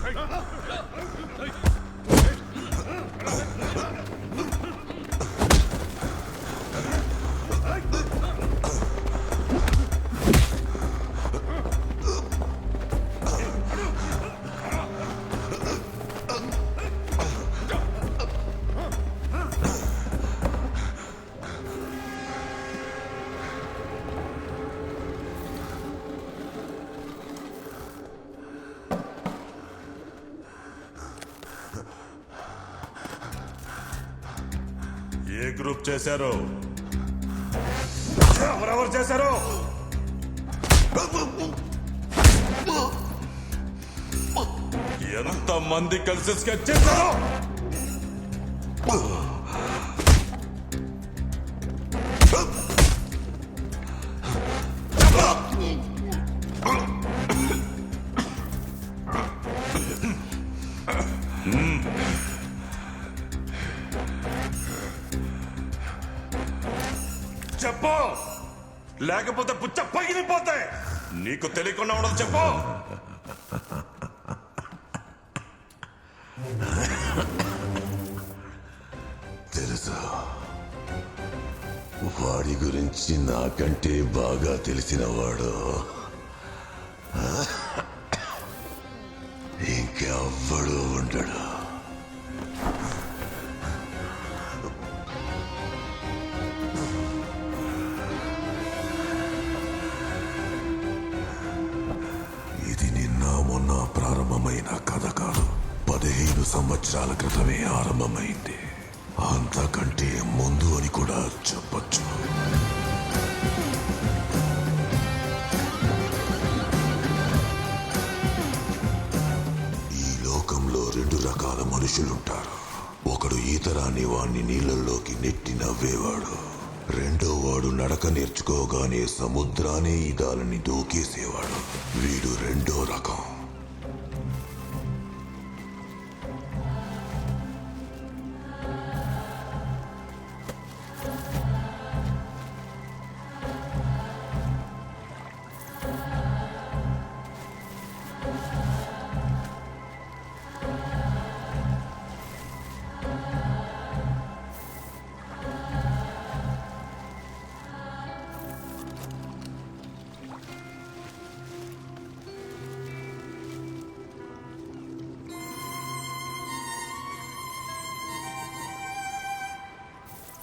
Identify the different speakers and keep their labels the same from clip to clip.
Speaker 1: ఏ group చేశారు? ఎవరెవరు చేశారు? ఎంత మంది కలిసి స్కెచ్ చేశారు? చెప్పు, లేకపోతే పుచ్చ పగిలిపోతాయి. నీకు తెలియకుండా ఉండదు. చెప్పు.
Speaker 2: తెలుసు, వాడి గురించి నాకంటే బాగా తెలిసినవాడు ఇంకెవ్వడు ఉండడు. ఇది నిన్న మొన్న ప్రారంభమైన కథ కాదు, 15 సంవత్సరాల క్రితమే ఆరంభమైంది. అంతకంటే ముందు అని కూడా చెప్పచ్చు. ఈ లోకంలో 2 రకాల మనుషులుంటారు. ఒకడు ఈత రాని వాణ్ణి నీళ్ళల్లోకి నెట్టి నవ్వేవాడు. రెండో వాడు నడక నేర్చుకోగానే సముద్రాన్ని ఈదాలని దూకేసేవాడు. వీడు రెండో రకం.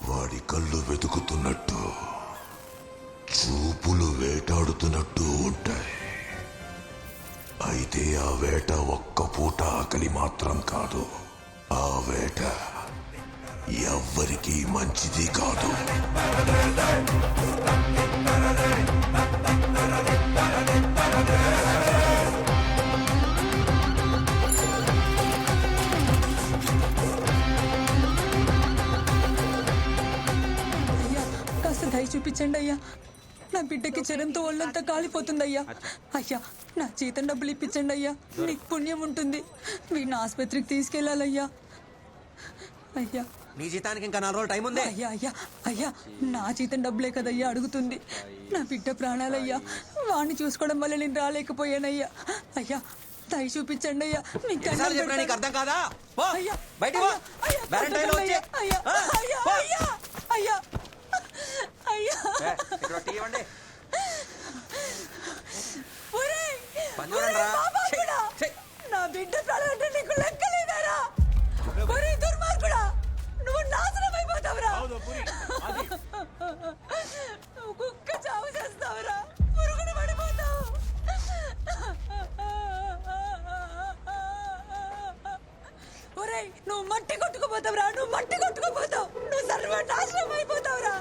Speaker 2: వాడి కళ్ళు వెతుకుతున్నట్టు, చూపులు వేటాడుతున్నట్టు ఉంటాయి. అయితే ఆ వేట ఒక్క పూట ఆకలి మాత్రం కాదు. ఆ వేట ఎవ్వరికీ మంచిది కాదు.
Speaker 3: దయ చూపించండి అయ్యా. నా బిడ్డకి జ్వరంతో ఒళ్ళంతా కాలిపోతుంది అయ్యా. అయ్యా, నా జీతం డబ్బులు ఇప్పించండి అయ్యా. నీకు పుణ్యం ఉంటుంది. వీడిని ఆసుపత్రికి తీసుకెళ్ళాలయ్యా. అయ్యా,
Speaker 4: నీ జీతానికి ఇంకా 4 రోజులు టైం ఉంది.
Speaker 3: అయ్యా అయ్యా అయ్యా, నా జీతం డబ్బులే కదయ్యా అడుగుతుంది. నా బిడ్డ ప్రాణాలయ్యా. వాడిని చూసుకోవడం వల్ల నేను రాలేకపోయానయ్యా. అయ్యా, దయ చూపించండి అయ్యా.
Speaker 4: నీకు అర్థం కాదా?
Speaker 3: అయ్యా,
Speaker 4: బయటికి పో. వారంటైలో వచ్చి.
Speaker 3: అయ్యా అయ్యా అయ్యా అయ్యా అయ్యా,
Speaker 4: ఇక్కడ టీ ఇవ్వండి.
Speaker 3: నా బిడ్డ ప్రాణాలంటే నీకు లెక్కలేదారా? దుర్మార్గుడా, నువ్వు నాశనం అయిపోతావురా. నువ్వు కుక్క చావు చేస్తావురా. పురుగుడు పడిపోతావు. ఒరేయ్, నువ్వు మట్టి కొట్టుకుపోతావురా. నువ్వు మట్టి కొట్టుకుపోతావు. నువ్వు సర్వనాశనం అయిపోతావురా.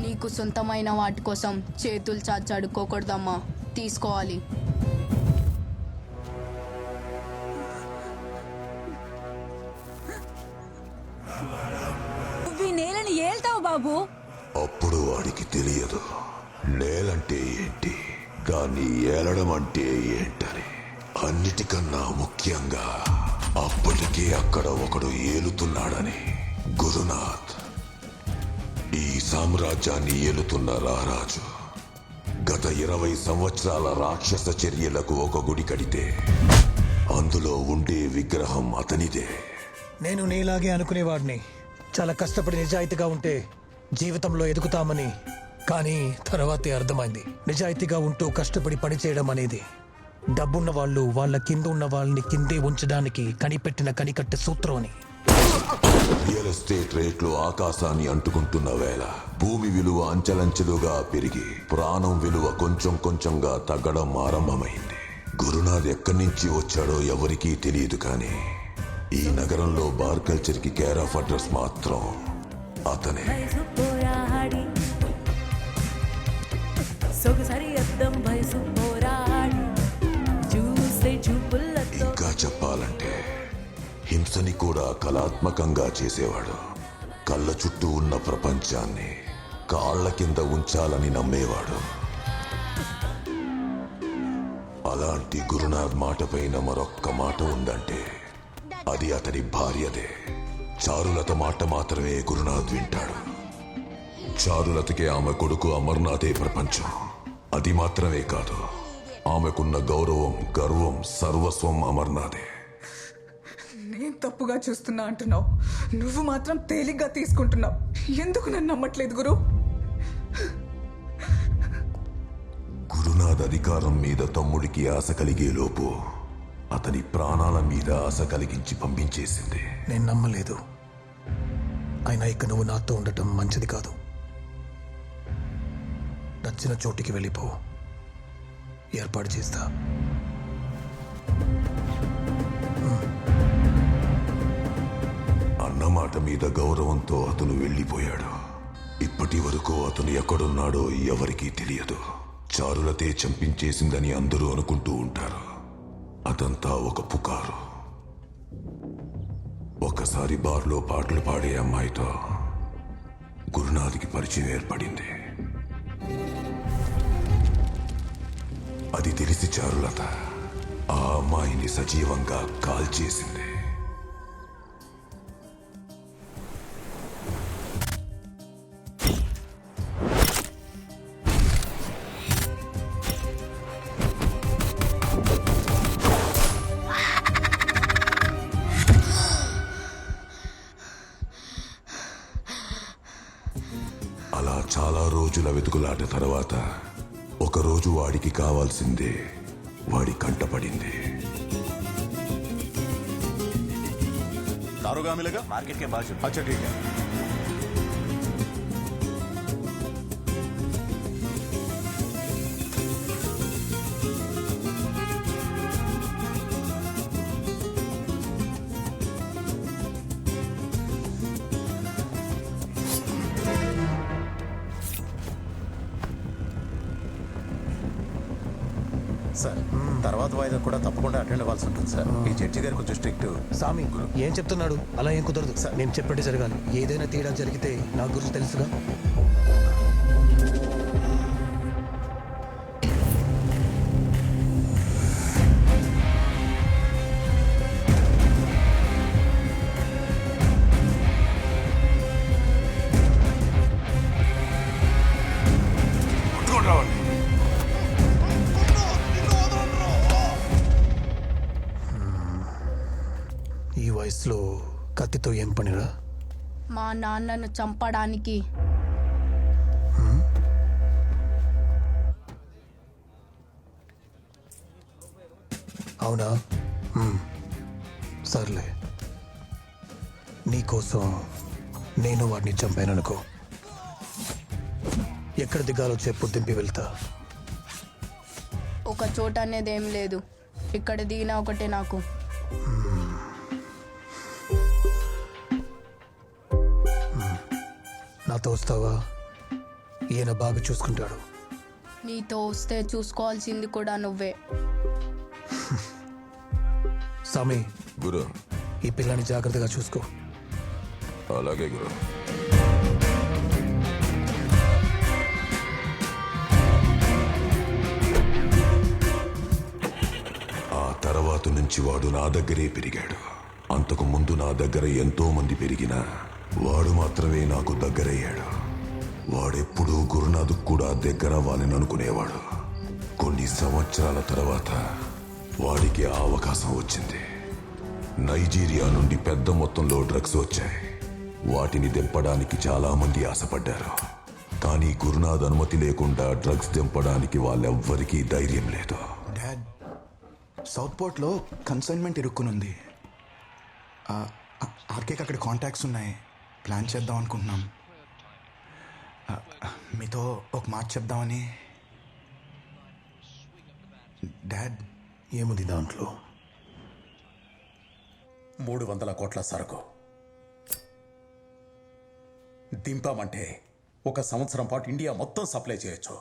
Speaker 5: నీకు సొంతమైన వాటి కోసం చేతులు చాచి అడుక్కోకూడదమ్మా. తీసుకోవాలి.
Speaker 3: నువ్వు ఈ నేలని ఏల్తావు బాబు.
Speaker 2: అప్పుడు వాడికి తెలియదు నేలంటే ఏంటి, దాన్ని ఏలడం అంటే ఏంటని. అన్నిటికన్నా ముఖ్యంగా అప్పటికే అక్కడ ఒకడు ఏలుతున్నాడని. గురునాథ్ ఈ సామ్రాజ్యాన్ని ఏలుతున్న రారాజు. గత 20 సంవత్సరాల రాక్షస చర్యలకు ఒక గుడి కడితే అందులో ఉండే విగ్రహం అతనిదే.
Speaker 6: నేను నీలాగే అనుకునేవాడిని. చాలా కష్టపడి నిజాయితీగా ఉంటే జీవితంలో ఎదుగుతామని. కానీ తర్వాతే అర్థమైంది, నిజాయితీగా ఉంటూ కష్టపడి పనిచేయడం అనేది డబ్బున్న వాళ్ళు వాళ్ళ కింద ఉన్న వాళ్ళని కిందే ఉంచడానికి కనిపెట్టిన కనికట్టే సూత్రం అని.
Speaker 2: రియల్ ఎస్టేట్ రేట్లు ఆకాశాన్ని అంటుకుంటున్న వేళ భూమి విలువ అంచెలంచెలుగా పెరిగి ప్రాణం విలువ కొంచెం కొంచెంగా తగ్గడం ఆరంభమైంది. గురునాథ్ ఎక్కడి నుంచి వచ్చాడో ఎవరికీ తెలియదు, కానీ ఈ నగరంలో బార్ కల్చర్ కి కేర్ ఆఫ్ అడ్రస్ మాత్రం అతనే. ఇంకా చెప్పాలంటే హింసని కూడా కళాత్మకంగా చేసేవాడు. కళ్ళ చుట్టూ ఉన్న ప్రపంచాన్ని కాళ్ల కింద ఉంచాలని నమ్మేవాడు. అలాంటి గురునాథ్ మాట పైన మరొక్క మాట ఉందంటే అది అతని భార్యదే. చారులత మాట మాత్రమే గురునాథ్ వింటాడు. చారులతకి ఆమె కొడుకు అమర్నాథే ప్రపంచం. అది మాత్రమే కాదు, ఆమెకున్న గౌరవం, గర్వం, సర్వస్వం అమర్నాథే.
Speaker 3: నేను తప్పుగా చూస్తున్నా అంటున్నావు, నువ్వు మాత్రం తేలిగ్గా తీసుకుంటున్నావు. ఎందుకు నన్ను నమ్మట్లేదు గురు?
Speaker 2: గురునాథ్ అధికారం మీద తమ్ముడికి ఆశ కలిగే లోపు అతని ప్రాణాల మీద ఆశ కలిగించి పంపించేసింది.
Speaker 6: నేను నమ్మలేదు. అయినా ఇక నువ్వు నాతో ఉండటం మంచిది కాదు. నచ్చిన చోటికి వెళ్ళిపో, ఏర్పాటు చేస్తా.
Speaker 2: అన్నమాట మీద గౌరవంతో అతను వెళ్ళిపోయాడు. ఇప్పటి వరకు అతను ఎక్కడున్నాడో ఎవరికీ తెలియదు. చారులతే చంపించేసిందని అందరూ అనుకుంటూ ఉంటారు. అదంతా ఒక పుకారు. ఒకసారి బార్లో పాటలు పాడే అమ్మాయితో గురునాథ్కి పరిచయం ఏర్పడింది. అది తెలిసి చారులత ఆ అమ్మాయిని సజీవంగా కాల్చేసింది. అలా చాలా రోజుల వెతుకులాట తర్వాత ఒకరోజు వాడికి కావాల్సిందే వాడి కంటపడింది.
Speaker 1: दारोगा मिलेगा
Speaker 4: मार्केट के बाजू.
Speaker 1: अच्छा ठीक है.
Speaker 7: సార్ తర్వాత వాయిదా కూడా తప్పకుండా అటెండ్ అవ్వాల్సి ఉంటుంది సార్. ఈ జడ్జి గారు కొంచెం స్ట్రిక్ట్.
Speaker 6: సామి ఏం చెప్తున్నాడు? అలా ఏం కుదరదు. నేను చెప్పినట్టు జరగాలి. ఏదైనా తేడా జరిగితే నా గురించి తెలుసుగా. ఈ వయసులో కత్తితో ఏం పనిరా?
Speaker 5: మా నాన్నను చంపడానికి.
Speaker 6: అవునా? సర్లే, నీకోసం నేను వాడిని చంపాననుకో. ఎక్కడ దిగాలో చెప్పు, దింపి వెళ్తా.
Speaker 5: ఒక చోట అనేది ఏం లేదు, ఇక్కడ దిగినా ఒకటే నాకు.
Speaker 6: నాతో వస్తావా? ఈయన బాగా చూసుకుంటాడు.
Speaker 5: నీతో వస్తే చూసుకోవాల్సింది కూడా నువ్వే.
Speaker 6: సామి,
Speaker 2: గురు
Speaker 6: ఈ పిల్లని జాగ్రత్తగా చూసుకో.
Speaker 2: అలాగే గురు. ఆ తర్వాత నుంచి వాడు నా దగ్గరే పెరిగాడు. అంతకు ముందు నా దగ్గర ఎంతో మంది పెరిగినా వాడు మాత్రమే నాకు దగ్గరయ్యాడు. వాడెప్పుడూ గురునాథ్ కూడా దగ్గర వాళ్ళని అనుకునేవాడు. కొన్ని సంవత్సరాల తర్వాత వాడికి ఆ అవకాశం వచ్చింది. నైజీరియా నుండి పెద్ద మొత్తంలో డ్రగ్స్ వచ్చాయి. వాటిని దింపడానికి చాలా మంది ఆశపడ్డారు. కానీ గురునాథ్ అనుమతి లేకుండా డ్రగ్స్ దింపడానికి వాళ్ళెవ్వరికీ ధైర్యం లేదు.
Speaker 8: డాడ్, సౌత్ పోర్ట్లో కన్సైన్మెంట్ ఇరుక్కునుంది. ఆర్కేకి అక్కడ కాంటాక్ట్స్ ఉన్నాయి. ప్లాన్ చేద్దాం అనుకుంటున్నాం. మీతో ఒక మాట చెప్దామని. డాడ్,
Speaker 6: ఏముంది దాంట్లో?
Speaker 9: 300 కోట్ల సరుకు దింపామంటే 1 సంవత్సరం పాటు ఇండియా మొత్తం సప్లై చేయొచ్చు.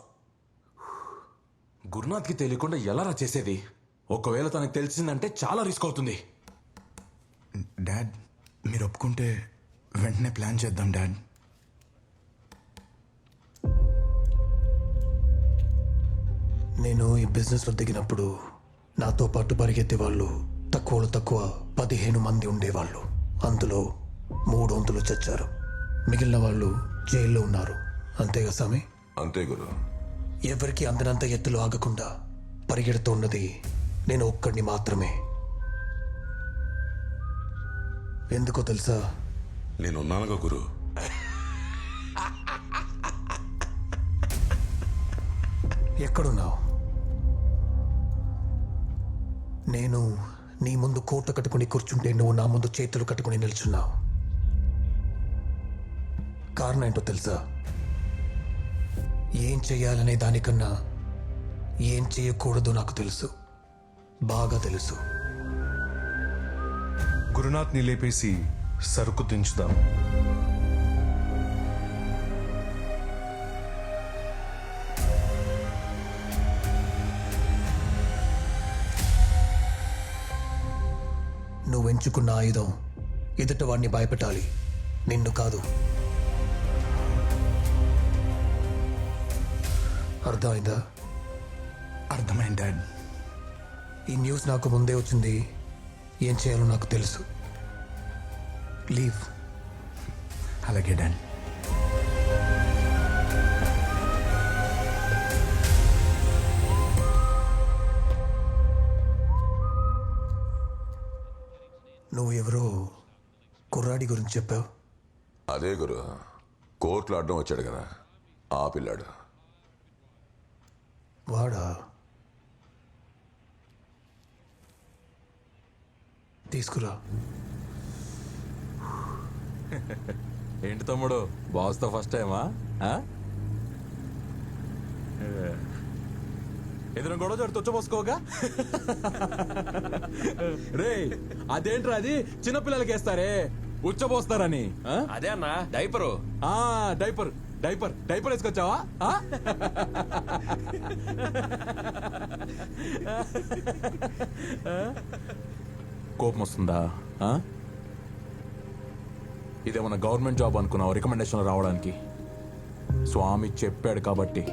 Speaker 10: గురునాథ్కి తెలియకుండా ఎలా చేసేది? ఒకవేళ తనకు తెలిసిందంటే చాలా రిస్క్ అవుతుంది.
Speaker 8: డాడ్, మీరు ఒప్పుకుంటే వెంటనే ప్లాన్ చేద్దాం డాడ్.
Speaker 6: నేను ఈ బిజినెస్లో దిగినప్పుడు నాతో పాటు పరిగెత్తే వాళ్ళు తక్కువలో తక్కువ 15 మంది ఉండేవాళ్ళు. అందులో 300 చచ్చారు. మిగిలిన వాళ్ళు జైల్లో ఉన్నారు. అంతేగా స్వామి?
Speaker 2: అంతే గురు.
Speaker 6: ఎవరికి అందనంత ఎత్తులో ఆగకుండా పరిగెడుతున్నది నేను ఒక్కడిని మాత్రమే. ఎందుకో తెలుసా?
Speaker 1: నేనున్నానుగా గురు.
Speaker 6: ఎక్కడున్నావు? నేను నీ ముందు కోట కట్టుకుని కూర్చుంటే నువ్వు నా ముందు చేతులు కట్టుకుని నిల్చున్నావు. కారణం ఏంటో తెలుసా? ఏం చేయాలనే దానికన్నా ఏం చేయకూడదు నాకు తెలుసు, బాగా తెలుసు.
Speaker 11: గురునాథ్ని లేపేసి సరుకు దించుదాం.
Speaker 6: నువ్వు ఎంచుకున్న ఆయుధం ఎదుట వాడిని భయపెట్టాలి, నిన్ను కాదు. అర్థమైందా?
Speaker 8: అర్థమైంది డాడ్.
Speaker 6: ఈ న్యూస్ నాకు ముందే వచ్చింది. ఏం చేయాలో నాకు తెలుసు. లీవ్.
Speaker 8: అలాగే డాడ్.
Speaker 6: నువ్వు ఎవరో కుర్రాడి గురించి చెప్పావు.
Speaker 2: అదే గురు, కోర్టులో అడ్డం వచ్చాడు కదా ఆ పిల్లాడు.
Speaker 6: వాడా? తీసుకురా.
Speaker 10: ఏంటి తమ్ముడు, బాస్తో ఫస్ట్ టైమా? ఎదురు గొడవ జడి తొచ్చపోసుకోగా. రే, అదేంట్రా అది చిన్నపిల్లలకి వేస్తారే ఉచ్చపోస్తారని?
Speaker 4: అదే అన్న డైపరు.
Speaker 10: డైపర్ డైపర్ డైపర్ వేసుకొచ్చావా? కోపం వస్తుందా? ఇదేమన్నా గవర్నమెంట్ జాబ్ అనుకున్నావు రికమెండేషన్ రావడానికి? స్వామి చెప్పాడు కాబట్టి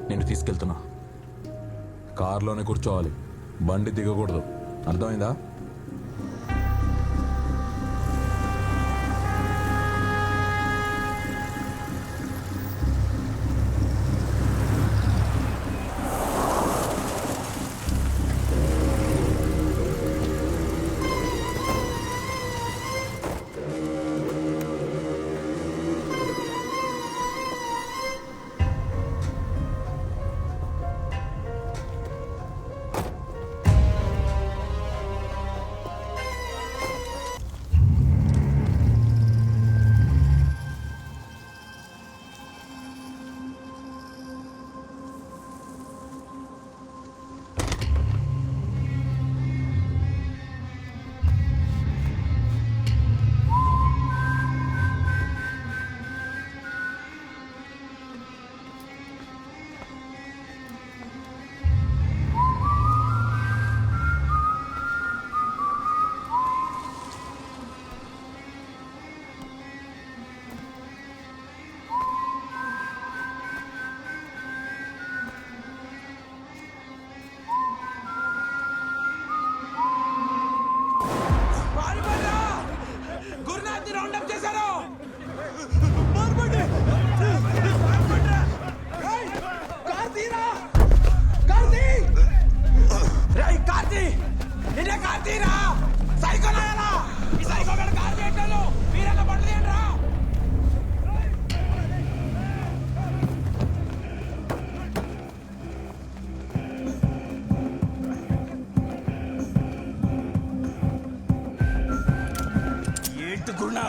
Speaker 10: నేను తీసుకెళ్తున్నా. కారులోనే కూర్చోవాలి, బండి దిగకూడదు. అర్థమైందా?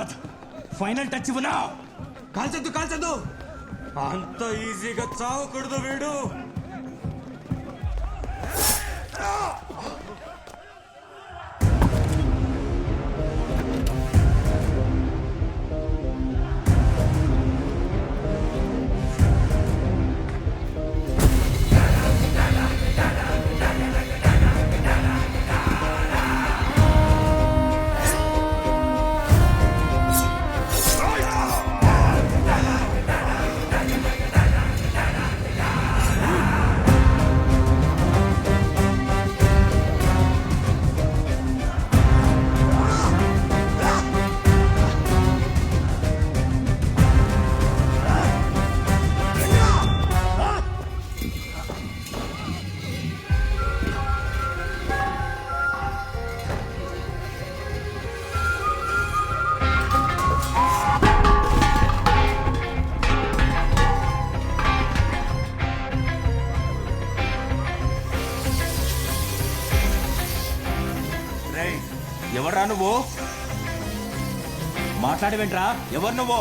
Speaker 4: విశ్వనాథ్ ఫైనల్ టచ్ ఇవ్వనా? కాల్చద్దు అంత ఈజీగా చావకూడదు వీడు.
Speaker 12: ఎవర్రా నువ్వు? మాట్లాడవేంట్రా? ఎవరు నువ్వు?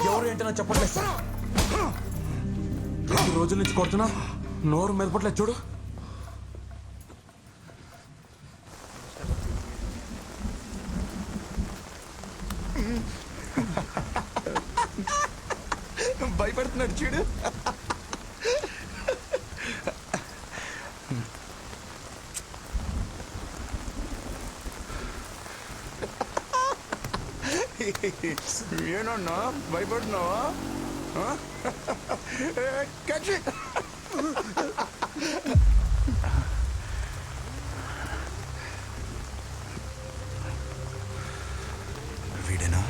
Speaker 10: ఎవరు ఏంటన్నా చెప్పట్లేదు సార్. 2 రోజుల నుంచి కొడుతున్నా, నోరు మెదపట్లేదు చూడు.
Speaker 8: భయపడుతున్నాడు చూడు. ఏనన్నా భయపడుతున్నావా? వీడేనా?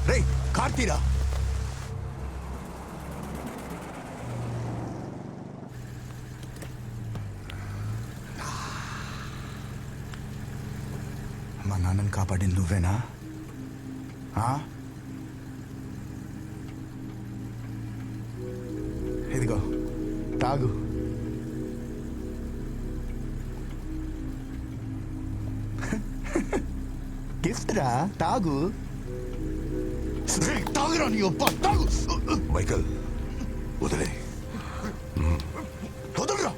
Speaker 8: రే కార్తీరా, మా నాన్నని కాపాడింది నువ్వేనా? ఇదిగో తాగు. గిఫ్ట్ రా, తాగు. తాగురా నీ అబ్బా, తాగు.
Speaker 2: మైకల్ వదిలే.
Speaker 8: వదలరా.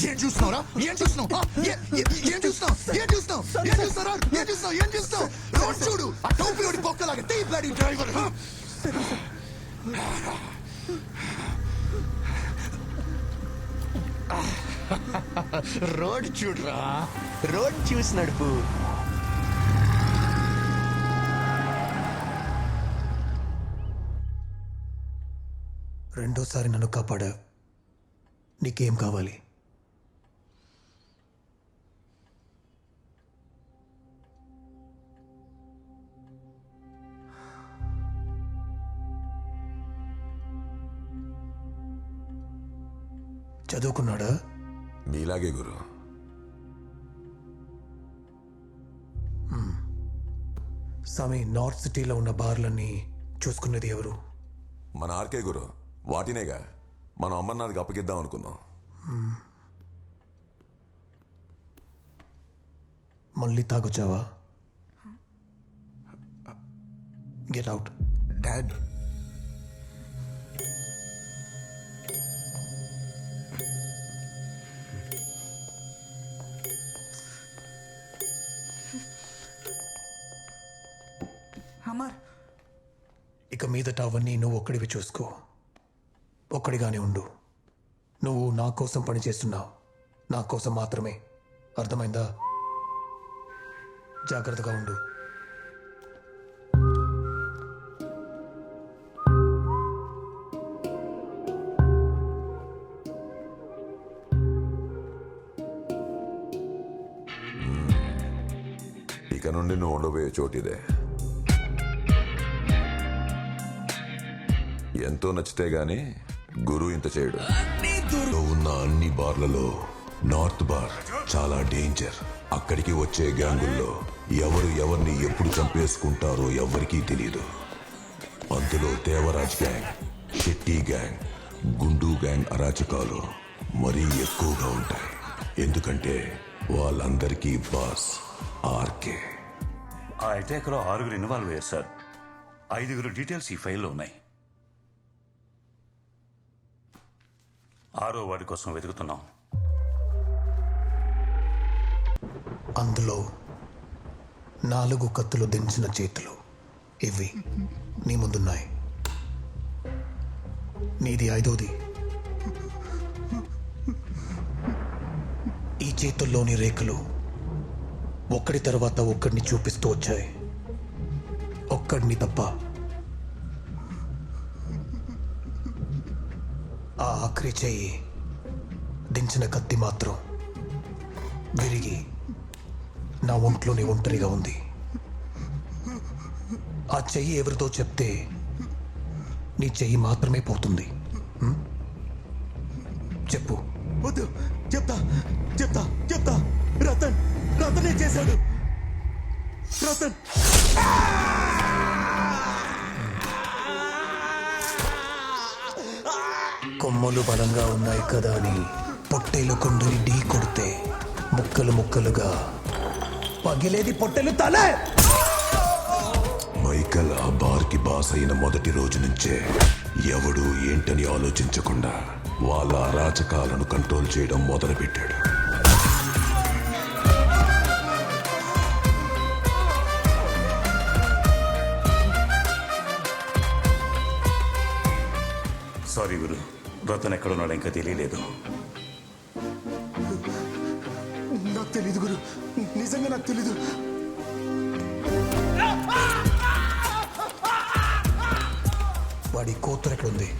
Speaker 8: ఏం చూస్తున్నావురా? ఏం చూస్తున్నావు? ఏం చూస్తున్నావు? ఏం చూస్తున్నావు? ఏం చూస్తున్నావు? ఏం చూస్తున్నావు? ఏం చూస్తున్నావు? రోడ్ చూడు ఆ టోపీలోడి బొక్కలాగా తీ బ్లడీ డ్రైవర్ రోడ్ చూడరా రోడ్ చూసి నడుపు
Speaker 6: రెండోసారి నన్ను కాపాడా. నీకేం కావాలి? చదువుకున్నాడా?
Speaker 2: మీలాగే గురు.
Speaker 6: స్వామి, నార్త్ సిటీలో ఉన్న బార్లన్నీ చూసుకున్నది ఎవరు?
Speaker 2: మన ఆర్కే గురు. వాటినేగా మనం అమర్నాథ్కి అప్పగిద్దాం అనుకున్నాం.
Speaker 6: మళ్ళీ తాగొచ్చావా? Get out.
Speaker 8: డాడ్
Speaker 6: ఇక మీదట అవన్నీ నువ్వు ఒక్కడివి చూసుకో. ఒక్కడిగానే ఉండు. నువ్వు నా కోసం పని చేస్తున్నావు, నా కోసం మాత్రమే. అర్థమైందా? జాగ్రత్తగా ఉండు.
Speaker 2: ఇక నుండి నువ్వు ఉండబోయే చోటిదే. ఎంతో నచ్చితే గాని గురు ఇంత చేయడు. ఉన్న అన్ని బార్లలో నార్త్ బార్ చాలా డేంజర్. అక్కడికి వచ్చే గ్యాంగుల్లో ఎవరు ఎవరిని ఎప్పుడు చంపేసుకుంటారో ఎవరికీ తెలియదు. అందులో దేవరాజ్ గ్యాంగ్, షెట్టి గ్యాంగ్, గుండు గ్యాంగ్ అరాచకాలు మరీ ఎక్కువగా ఉంటాయి. ఎందుకంటే వాళ్ళందరికీ బాస్ ఆర్కే.
Speaker 12: ఆ అటాక్లో 6 ఇన్వాల్వ్ అయ్యారు సార్. 5 డీటెయిల్స్ ఈ ఫైల్లో ఉన్నాయి. 6వ వాడి కోసం వెతుకుతున్నాం.
Speaker 6: అందులో 4 కత్తులు దించిన చేతులు ఇవి నీ ముందున్నాయి. నీది 5వది. ఈ చేతుల్లోని రేఖలు ఒక్కడి తర్వాత ఒక్కడిని చూపిస్తూ వచ్చాయి. ఒక్కడిని తప్ప. ఆ ఆఖరి చెయ్యి దించిన కత్తి మాత్రం విరిగి నా ఒంట్లోని ఒంటరిగా ఉంది. ఆ చెయ్యి ఎవరితో చెప్తే నీ చెయ్యి మాత్రమే పోతుంది. చెప్పు.
Speaker 8: వద్దు, చెప్తా చెప్తా చెప్తా. రతనే చేశాడు. రతన్
Speaker 6: కొమ్మలు బలంగా ఉన్నాయి కదా అని పొట్టేలు కొండని ఢీ కొడితే ముక్కలు ముక్కలుగా పగిలేది పొట్టెలు తలే.
Speaker 2: మైకల్ ఆ బార్కి బాస్ అయిన మొదటి రోజు నుంచే ఎవడు ఏంటని ఆలోచించకుండా వాళ్ళ అరాచకాలను కంట్రోల్ చేయడం మొదలుపెట్టాడు.
Speaker 12: సారీ గురు, రతన్ ఎక్కడున్నాడో ఇంకా తెలియలేదు.
Speaker 8: నాకు తెలీదు గురు, నిజంగా నాకు తెలీదు.
Speaker 6: వాడి కూతురు ఎక్కడుంది?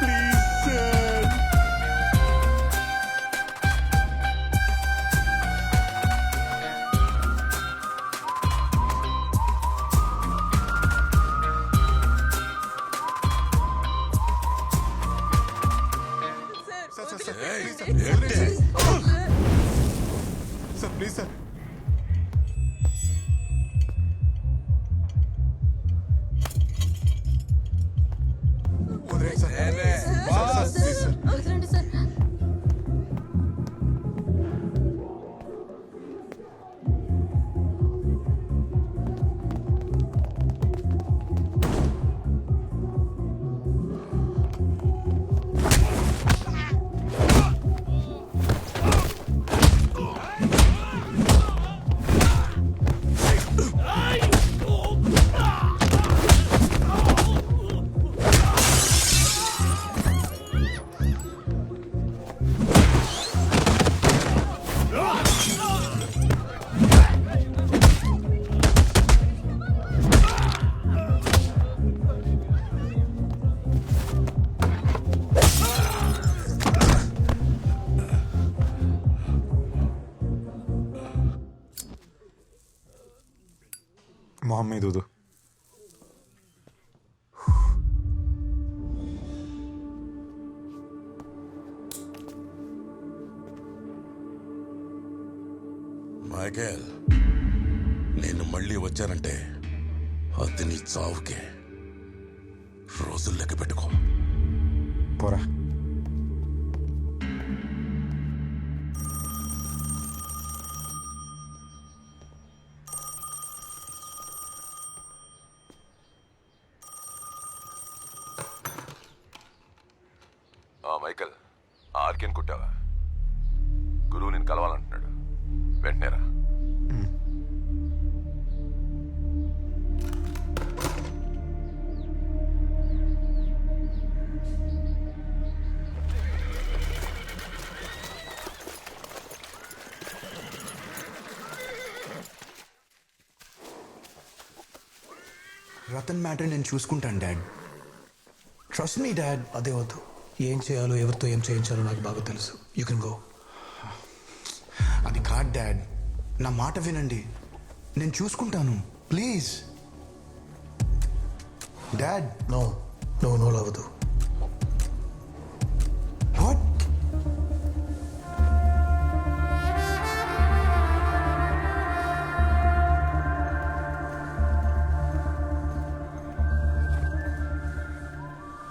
Speaker 8: Please sir. Sir please sir. వదిలేయ్ సార్.
Speaker 11: మొహం మీద ఊదు.
Speaker 2: మైకేల్, నేను మళ్ళీ వచ్చానంటే అది నీ చావుకే. రోజులు లెక్క పెట్టుకో.
Speaker 11: పోరా.
Speaker 2: మైకేల్, ఆర్కేన్ కుట్టావా? గురువు నేను కలవాలంటున్నాడు, వెంటనే రా.
Speaker 8: రతన్ మ్యాటర్ నేను చూసుకుంటాను డాడ్. Trust me dad.
Speaker 6: అదే వద్దు. ఏం చేయాలో ఎవరితో ఏం చేయించాలో నాకు బాగా తెలుసు. You can go.
Speaker 8: అది కాదు డాడ్, నా మాట వినండి. నేను చూసుకుంటాను, please dad.
Speaker 6: No no no అవ్వదు.
Speaker 8: వాట్?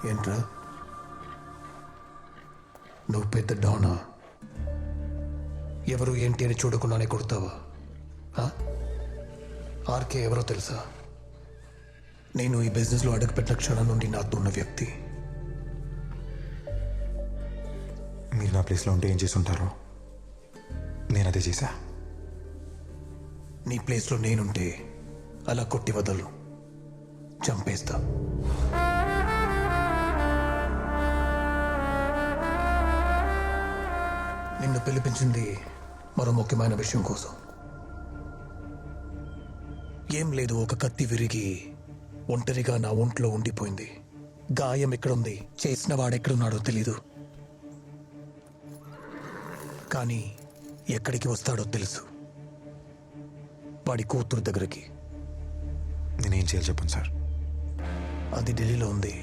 Speaker 6: ఏంట్రా, నువ్వు పెద్ద డానా? ఎవరు ఏంటి అని చూడకుండానే కొడతావా? ఆర్కే ఎవరో తెలుసా? నేను ఈ బిజినెస్లో అడుగుపెట్టిన క్షణం నుండి నాతో ఉన్న వ్యక్తి.
Speaker 11: మీరు నా ప్లేస్లో ఉంటే ఏం చేసి ఉంటారో నేను అదే చేశా.
Speaker 6: నీ ప్లేస్లో నేనుంటే అలా కొట్టి వదలు, చంపేస్తా. నిన్ను పిలిపించింది మరో ముఖ్యమైన విషయం కోసం. ఏం లేదు, ఒక కత్తి విరిగి ఒంటరిగా నా ఒంట్లో ఉండిపోయింది. గాయం ఎక్కడుంది, చేసిన వాడెక్కడున్నాడో తెలీదు, కానీ ఎక్కడికి వస్తాడో తెలుసు. వాడి కూతురు దగ్గరికి.
Speaker 11: నేనేం చేయాలి చెప్పండి సార్.
Speaker 6: అది ఢిల్లీలో ఉంది.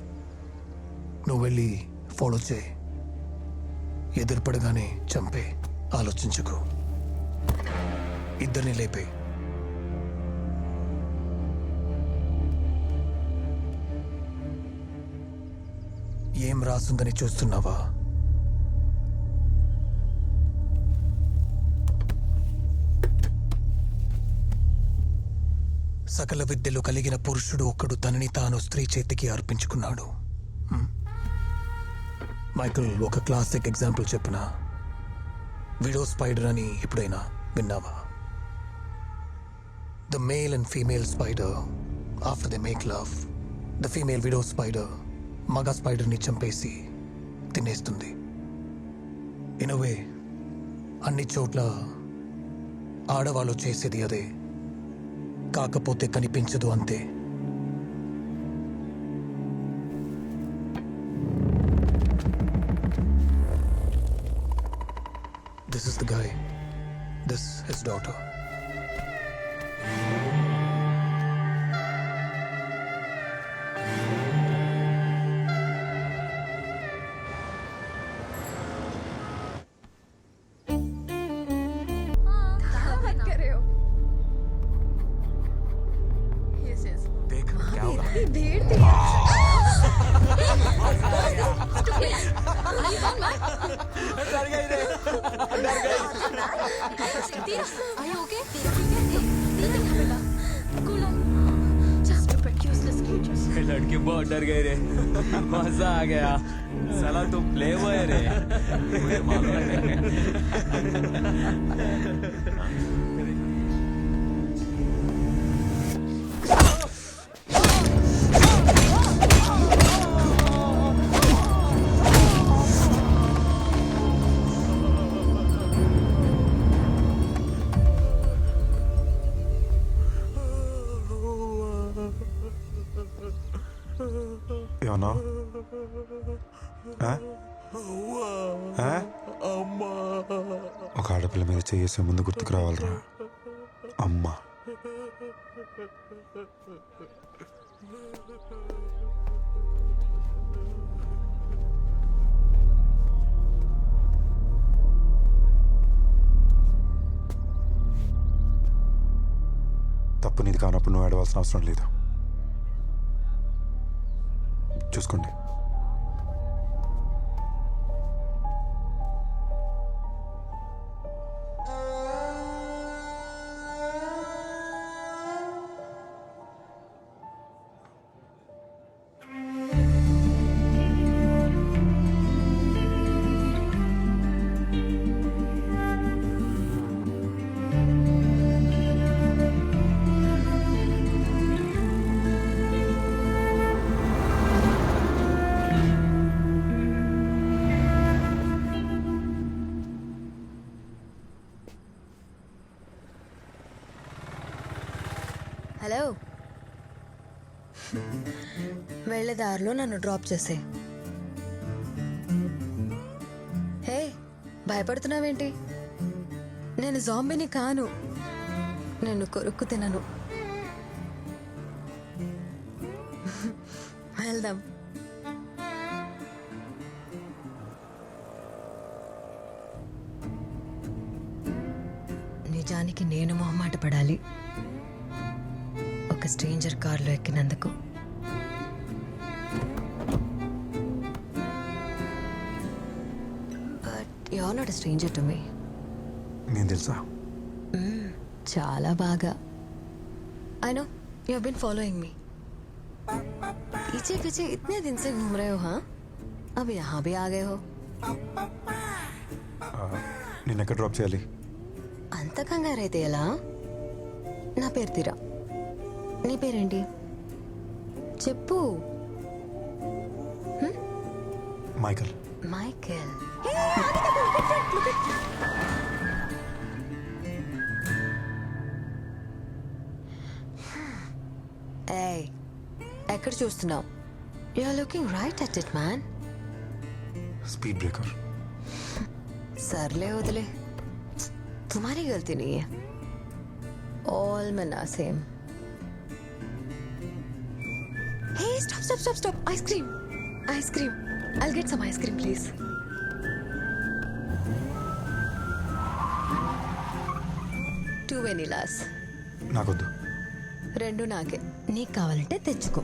Speaker 6: నువ్వు వెళ్ళి ఫాలో చేయి. ఎదురుపడగానే చంపే, ఆలోచించుకో. ఇద్దరిని లేపే. ఏం రాసుందని చూస్తున్నావా? సకల విద్యలు కలిగిన పురుషుడు ఒక్కడు తనని తాను స్త్రీ చేతికి అర్పించుకున్నాడు. మైకిల్, ఒక క్లాసిక్ ఎగ్జాంపుల్ చెప్పిన విడో స్పైడర్ అని ఎప్పుడైనా విన్నావా? The male and female spider after they make love, the female widow spider మగ స్పైడర్ని చంపేసి తినేస్తుంది. ఇన్ ఎ వే అన్ని చోట్ల ఆడవాళ్ళు చేసేది అదే, కాకపోతే కనిపించదు అంతే. This is the guy. This is his daughter.
Speaker 4: लड़की बहुत डर गई रे. मजा आ गया. साला तुम प्ले बॉय रे.
Speaker 11: ఏమన్నా ఒక ఆడపిల్ల మీద చేసే ముందు గుర్తుకు రావాలరా అమ్మ. తప్పు నీది కానప్పుడు నువ్వు ఏడవలసిన అవసరం లేదు. చూసుకోండి.
Speaker 5: హలో, వెళ్ళే దారిలో నన్ను డ్రాప్ చేసే. హే, భయపడుతున్నావేంటి? నేను జాంబీని కాను, నేను కొరుక్కు తినను. వెళ్దాం. నిజానికి నేను మొహమాట పడాలి ఒక స్ట్రేంజర్ కార్లో ఎక్కినందుకు. But you are not a stranger to me.
Speaker 11: నేను తెలుసా?
Speaker 5: చాలా బాగా. I know you have been following me. पीछे पीछे इतने दिन से घूम रहे हो. हाँ, अब यहाँ भी आ गए हो.
Speaker 11: నేను ఎక్కడ డ్రాప్ చేయాలి?
Speaker 5: అంత కంగారైతే ఎలా? నా పేరు తీరా. నీ పేరేంటి చెప్పు.
Speaker 11: మైకల్.
Speaker 5: మైకేల్. ఏయ్, ఎక్కడ చూస్తున్నావు? You are looking right at it man.
Speaker 11: Speed breaker.
Speaker 5: सरले उदले, तुम्हारी गलती नहीं है. ऑल मना same. Hey, stop. Ice cream. I'll get some ice cream, please. Two vanillas.
Speaker 11: నాకొద్దు.
Speaker 5: రెండు నాకే. నీకు కావాలంటే తెచ్చుకో.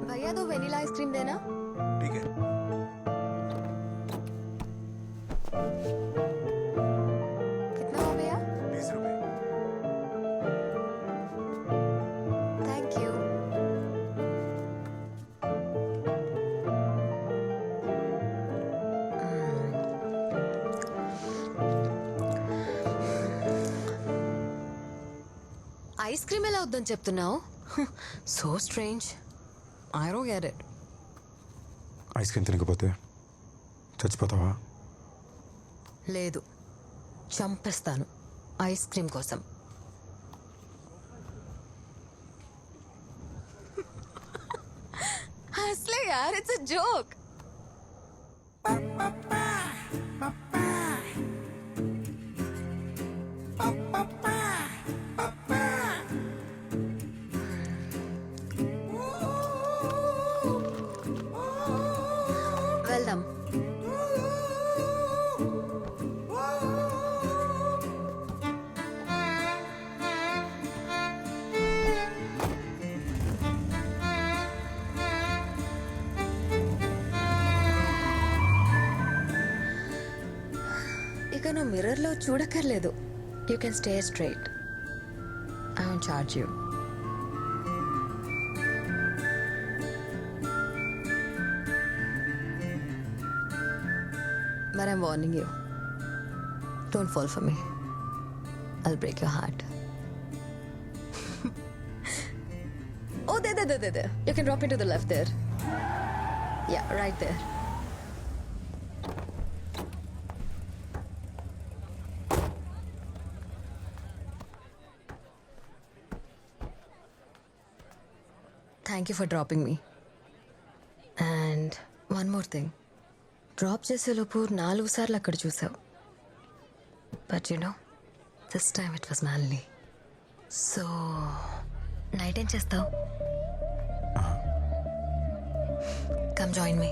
Speaker 5: भैया, 2 वेनिला आइसक्रीम देना.
Speaker 11: ठीक है.
Speaker 5: कितना हो भैया?
Speaker 11: 20 रुपए.
Speaker 5: Thank you. ఐస్ క్రీమ్ ఎలా వద్దని చెప్తున్నావు? So strange. I don't get it.
Speaker 11: Ice cream తినకపోతే చచ్చిపోతావా?
Speaker 5: లేదు, చంపేస్తాను ఐస్ క్రీమ్ కోసం. హస్లే యార్, ఇట్స్ అ జోక్. వెళ్దాం. ఇక నువ్వు మిర్రర్లో చూడక్కర్లేదు. You can stay straight. I won't charge you. But I'm warning you. Don't fall for me. I'll break your heart. Oh, there. You can drop into the left there. Yeah, right there. Thank you for dropping me. And one more thing. Drop చేసేలోపు 4 సార్లు అక్కడ చూసావు. But you know, this time it was manly. So, night ఏం చేస్తావు? Come join me.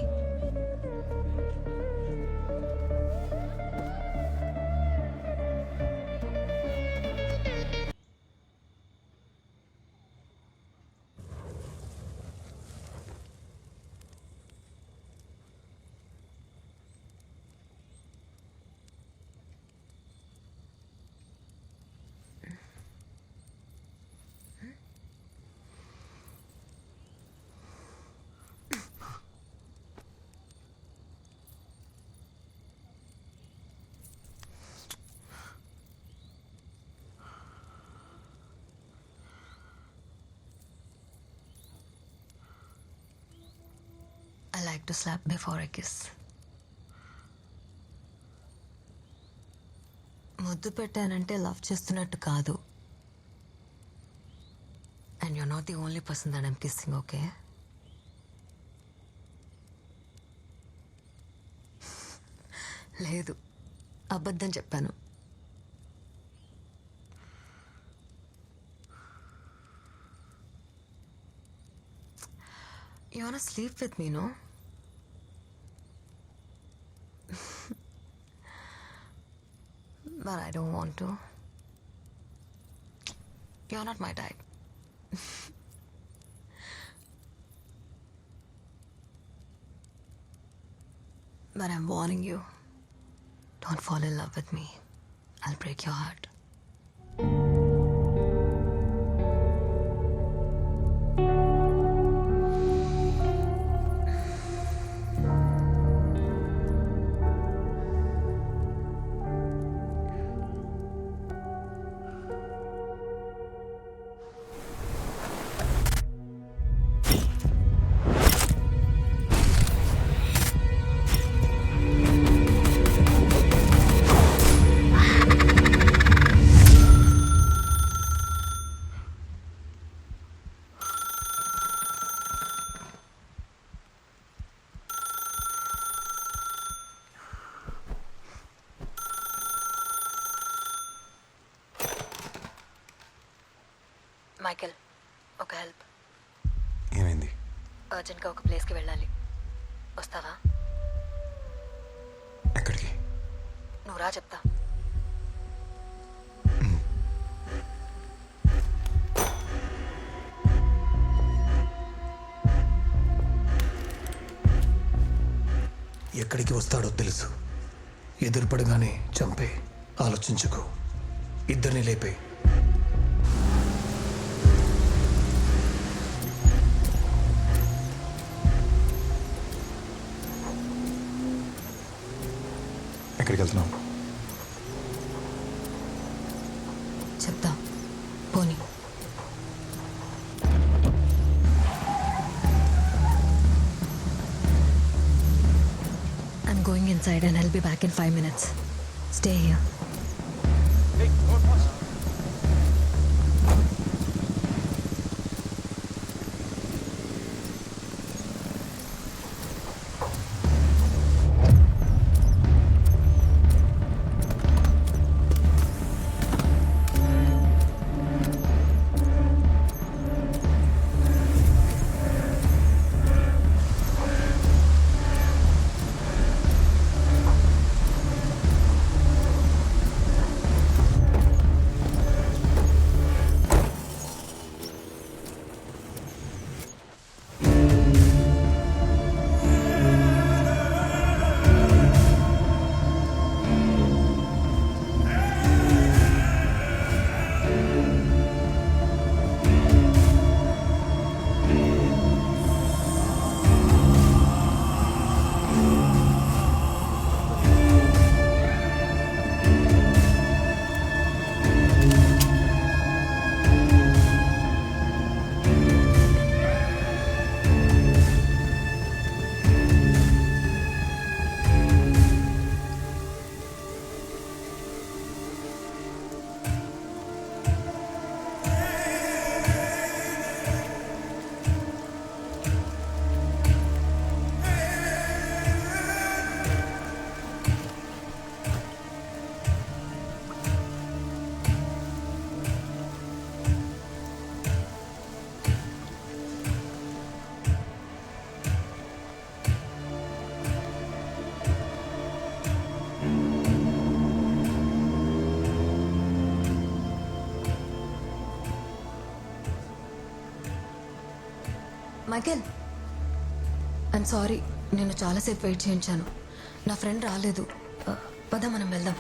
Speaker 5: I like to slap before I kiss. ముద్దు పెట్టానంటే love చేస్తున్నట్టు కాదు. And you're not the only person that I'm kissing, okay? లేదు, అబద్ధం చెప్పాను. You wanna sleep with me, no? But I don't want to. You're not my type. But I'm warning you. Don't fall in love with me. I'll break your heart. Michael, ఒక help.
Speaker 11: ఏమైంది?
Speaker 5: అర్జెంట్గా ఒక ప్లేస్కి వెళ్ళాలి. వస్తావా?
Speaker 11: ఎక్కడికి?
Speaker 5: నువ్వు రా, చెప్తా.
Speaker 6: ఎక్కడికి వస్తాడో తెలుసు. ఎదురుపడగానే చంపే. ఆలోచించుకో. ఇద్దరిని లేపే.
Speaker 11: ఎక్కడికి వెళ్తున్నావు?
Speaker 5: చెప్తా, పోనీ. I'm going inside and I'll be back in 5 minutes. Stay here. Michael, I'm sorry, నేను చాలాసేపు వెయిట్ చేయించాను. నా ఫ్రెండ్ రాలేదు. పద మనం వెళ్దాం.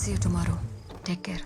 Speaker 5: See you tomorrow. Take care.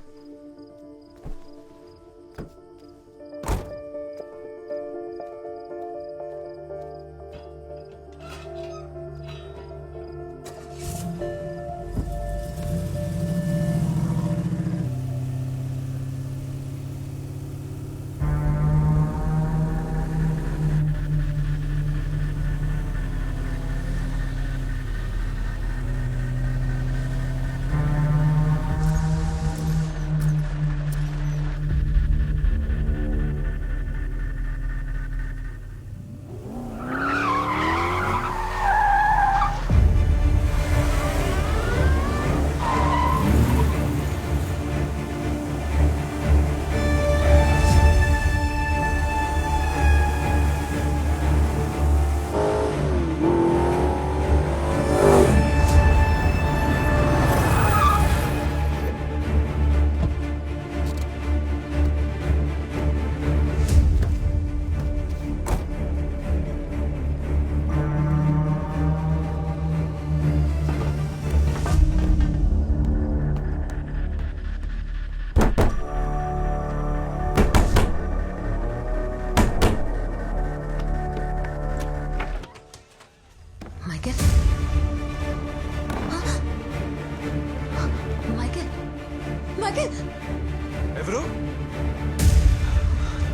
Speaker 10: ఎవరు?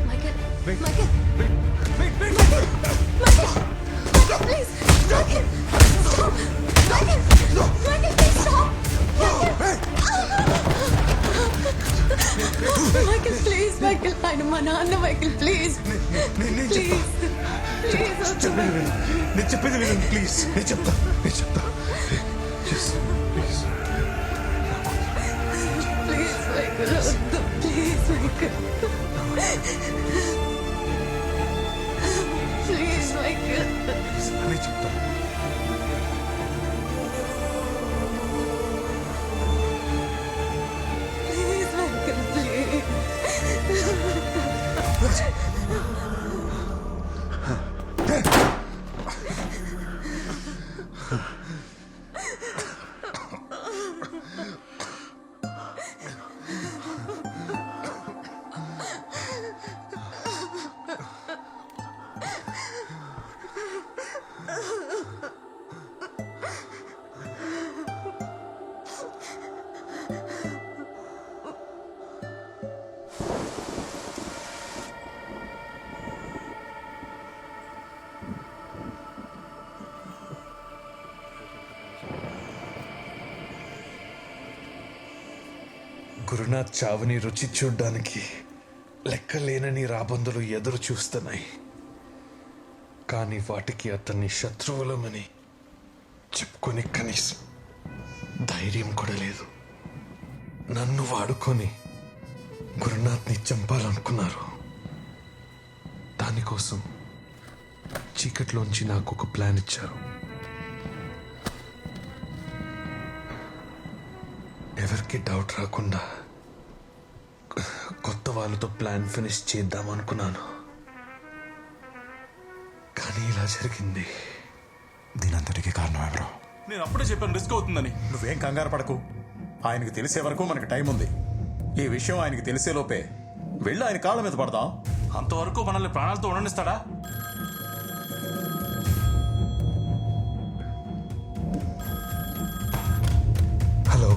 Speaker 5: Michael.
Speaker 10: Wait.
Speaker 5: Michael.
Speaker 10: Wait.
Speaker 5: Michael, please. Michael, stop. Michael, Michael, please stop. Michael, please. Michael, ఆయన మా నాన్న. Michael, please. Please.
Speaker 6: నేను చెప్పేది వినండి ప్లీజ్. నేను చెప్తా ప్లీజ్.
Speaker 5: Please, Michael, వద్దు. Please, Michael. Please, Michael.
Speaker 6: నేను చెప్తా.
Speaker 5: Please, Michael, please.
Speaker 6: గురునాథ్ చావుని రుచి చూడ్డానికి లెక్కలేనని రాబందులు ఎదురు చూస్తున్నాయి. కానీ వాటికి అతన్ని శత్రువులమని చెప్పుకొని కనీసం ధైర్యం కూడా లేదు. నన్ను వాడుకొని గురునాథ్ని చంపాలనుకున్నారు. దానికోసం చీకట్లోంచి నాకు ఒక ప్లాన్ ఇచ్చారు. ఎవరికి డౌట్ రాకుండా కొత్త వాళ్ళతో ప్లాన్ ఫినిష్ చేద్దాం అనుకున్నాను. కానీ ఇలా జరిగింది.
Speaker 11: దీనంతటికీ కారణం ఎవరో?
Speaker 10: నేను అప్పుడే చెప్పాను రిస్క్ అవుతుందని.
Speaker 7: నువ్వేం కంగారు పడకు. ఆయనకు తెలిసే వరకు మనకు టైం ఉంది. ఈ విషయం ఆయనకి తెలిసే లోపే వెళ్ళి ఆయన కాళ్ళ మీద పడదాం.
Speaker 10: అంతవరకు మనల్ని ప్రాణాలతో ఉండనిస్తాడా?
Speaker 6: హలో,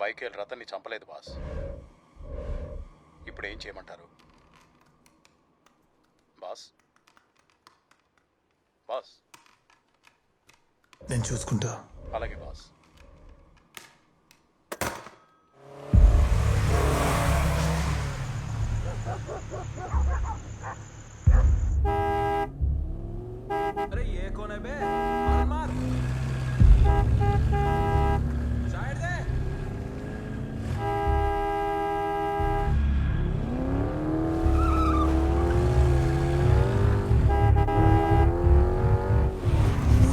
Speaker 7: మైకేల్ రతన్ని చంపలేదు బాస్. ఇప్పుడు ఏం చేయమంటారు బాస్? బాస్
Speaker 6: నేను చూసుకుంటా.
Speaker 7: అలాగే బాస్.
Speaker 4: अरे ये कौन है बे? मार मार साइड दे.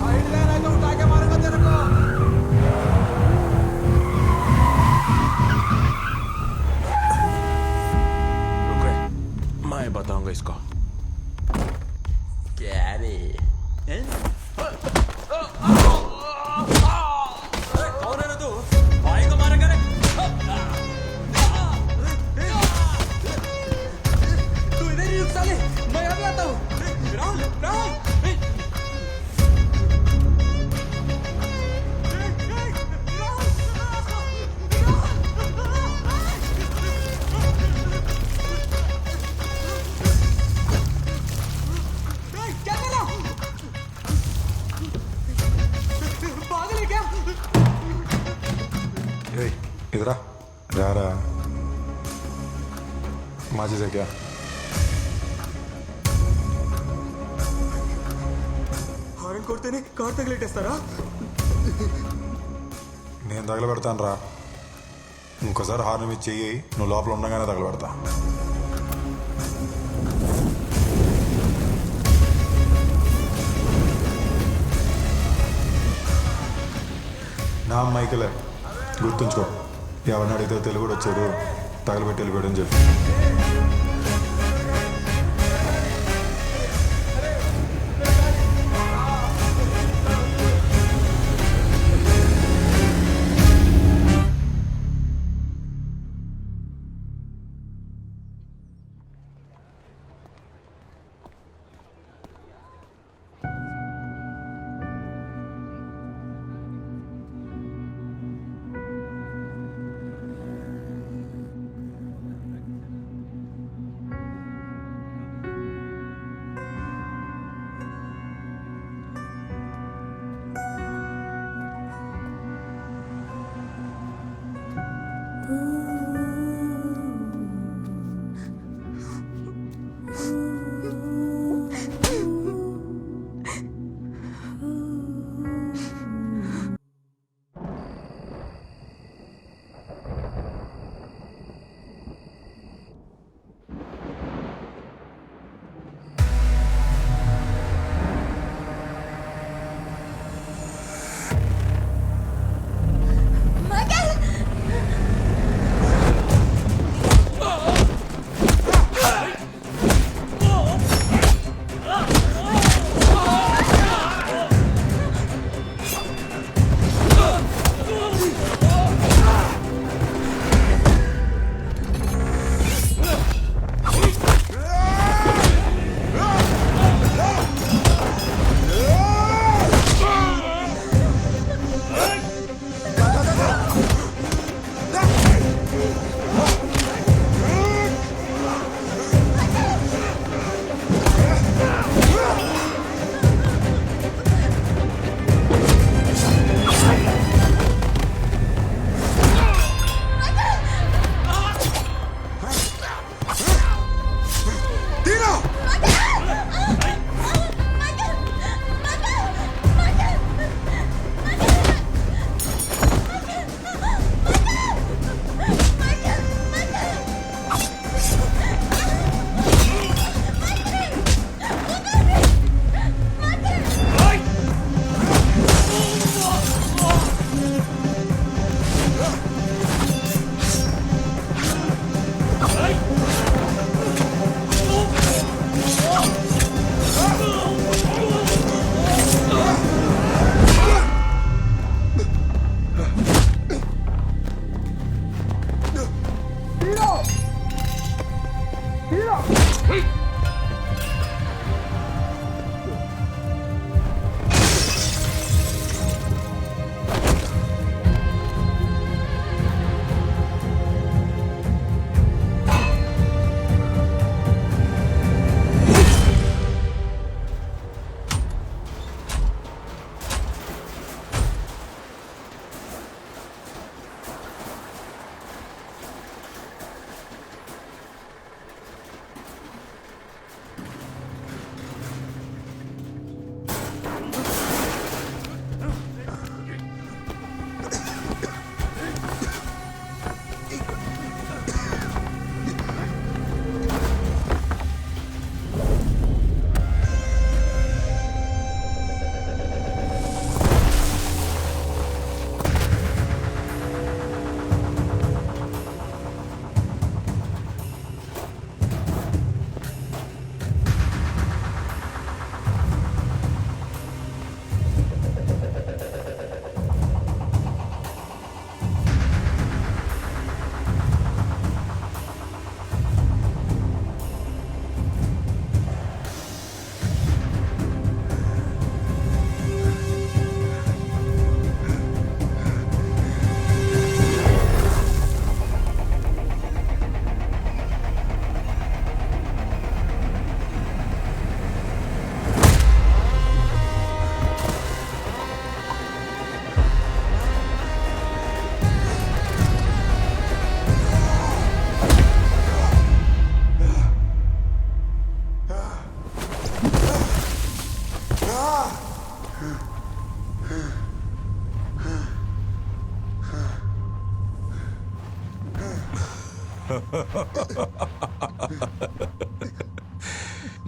Speaker 4: साइड दे नहीं तो उठा के मारूंगा तेरे को.
Speaker 10: रुक रे, मैं बताऊंगा इसको. क्या रे?
Speaker 4: कौन है ना तू? भाई को मारेगा रे. तू इधर ही रुक साले, मैं अभी आता हूँ. राहुल राहुल क्या कर रहा? पागल है क्या?
Speaker 11: इधर आ रहा माचिस है क्या?
Speaker 4: హారన్ కొడితేనే కార్ తగిలేటేస్తారా?
Speaker 11: నేను తగలబెడతాను రా. ఇంకోసారి హార్న్ మీద చెయ్యి, నువ్వు లోపల ఉండగానే తగలబెడతా. నా మైకిలే, గుర్తుంచుకో. ఎవరిని అడిగితే తెలుగు కూడా వచ్చాడు, తగలబెట్టి వెళ్ళిపోయాడు అని చెప్పి.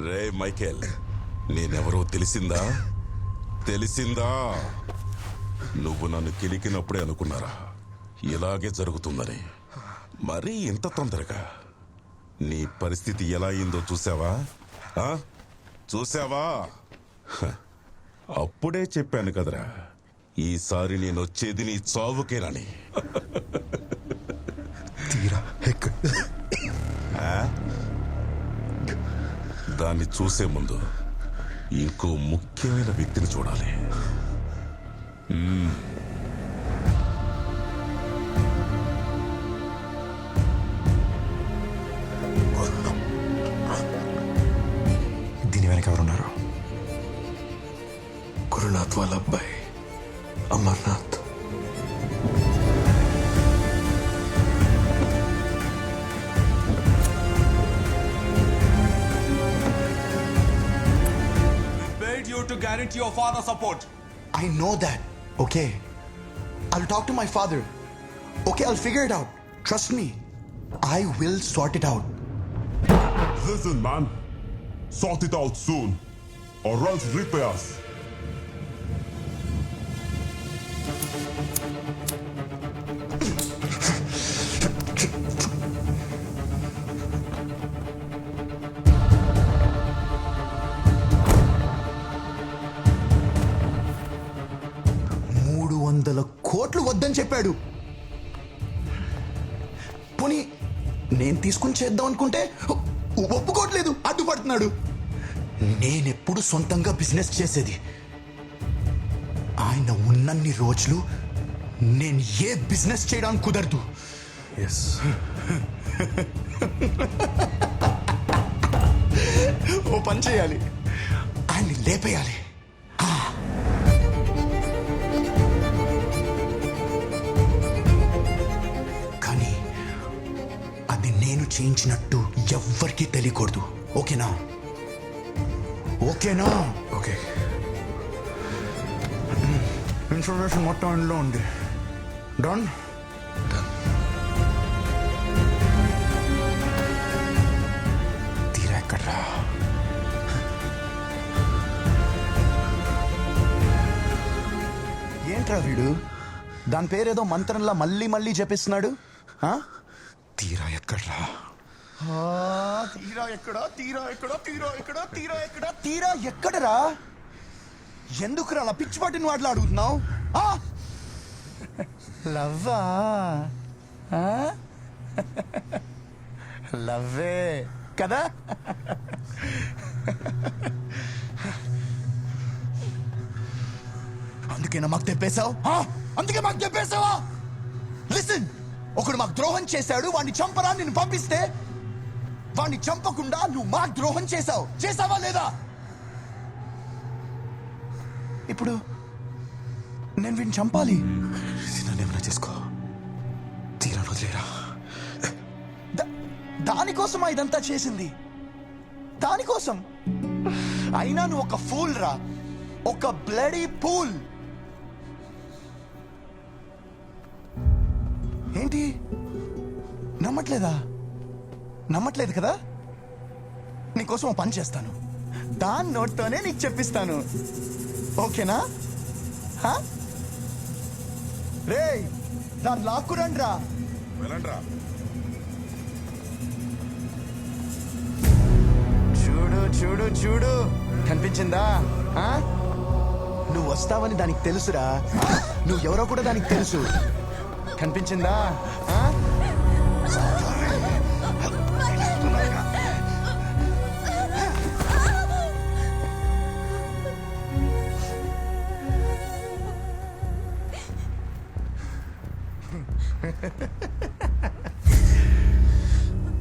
Speaker 1: రే మైకేల్, నేనెవరో తెలిసిందా? నువ్వు నన్ను కిలికినప్పుడే అనుకున్నారా ఇలాగే జరుగుతుందని? మరీ ఇంత తొందరగా నీ పరిస్థితి ఎలా అయిందో చూసావా? అప్పుడే చెప్పాను కదరా, ఈసారి నేను వచ్చేది నీ చావుకేనని. దాన్ని చూసే ముందు ఇంకో ముఖ్యమైన వ్యక్తిని చూడాలి.
Speaker 8: దీని వెనక ఎవరున్నారు?
Speaker 6: గురునాథ్ వాళ్ళ అబ్బాయి Amarnath.
Speaker 10: To guarantee your father's support.
Speaker 8: I know that. Okay. I'll talk to my father. Okay, I'll figure it out. Trust me. I will sort it out.
Speaker 1: Listen, man. Sort it out soon, or else repay us.
Speaker 8: కోట్లు వద్దని చెప్పాడు. పోనీ నేను తీసుకుని చేద్దాం అనుకుంటే ఒప్పుకోవట్లేదు, అడ్డుపడుతున్నాడు. నేనెప్పుడు సొంతంగా బిజినెస్ చేసేది. ఆయన ఉన్నన్ని రోజులు నేను ఏ బిజినెస్ చేయడానికి కుదరదు. ఓ పని చేయాలి, ఆయన్ని లేపేయాలి. చేయించినట్టు ఎవ్వరికీ తెలియకూడదు. ఓకేనా? ఓకేనా? ఓకే. ఇన్ఫర్మేషన్ మొత్తం ఇంట్లో ఉంది. డన్. తీరా ఎక్కడ్రా? ఏంట్రా వీడు దాని పేరేదో మంత్రంలా మళ్ళీ మళ్ళీ జపిస్తున్నాడు. తీరా ఎక్కడ్రా? తీరా ఎక్కడరా? ఎందుకురా అలా పిచ్చి పట్టిన వాటిలో అడుగుతున్నావు? లవ్వా? లవ్వే కదా? అందుకేనా మాకు తెప్పేశావు? అందుకే మాకు తెప్పేశావా? లిసన్, ఒకడు మాకు ద్రోహం చేశాడు, వాడిని చంపరా నిన్ను పంపిస్తే వాడిని చంపకుండా నువ్వు మాకు ద్రోహం చేసావా లేదా? ఇప్పుడు నేను వీడిని చంపాలి. నన్నేమన్నా చేసుకో, తీరా వదిలేరా. దానికోసమా ఇదంతా చేసింది? దానికోసం? అయినా నువ్వు ఒక ఫూల్ రా, ఒక బ్లడీ ఫూల్. ఏంటి నమ్మట్లేదు కదా? నీకోసం ఓ పని చేస్తాను, దాని నోట్తోనే నీకు చెప్పిస్తాను. ఓకేనా? రే దాన్ని లాక్కురండి రా. చూడు చూడు చూడు, కనిపించిందా? నువ్వు వస్తావని దానికి తెలుసురా. నువ్వు ఎవరో కూడా దానికి తెలుసు. కనిపించిందా?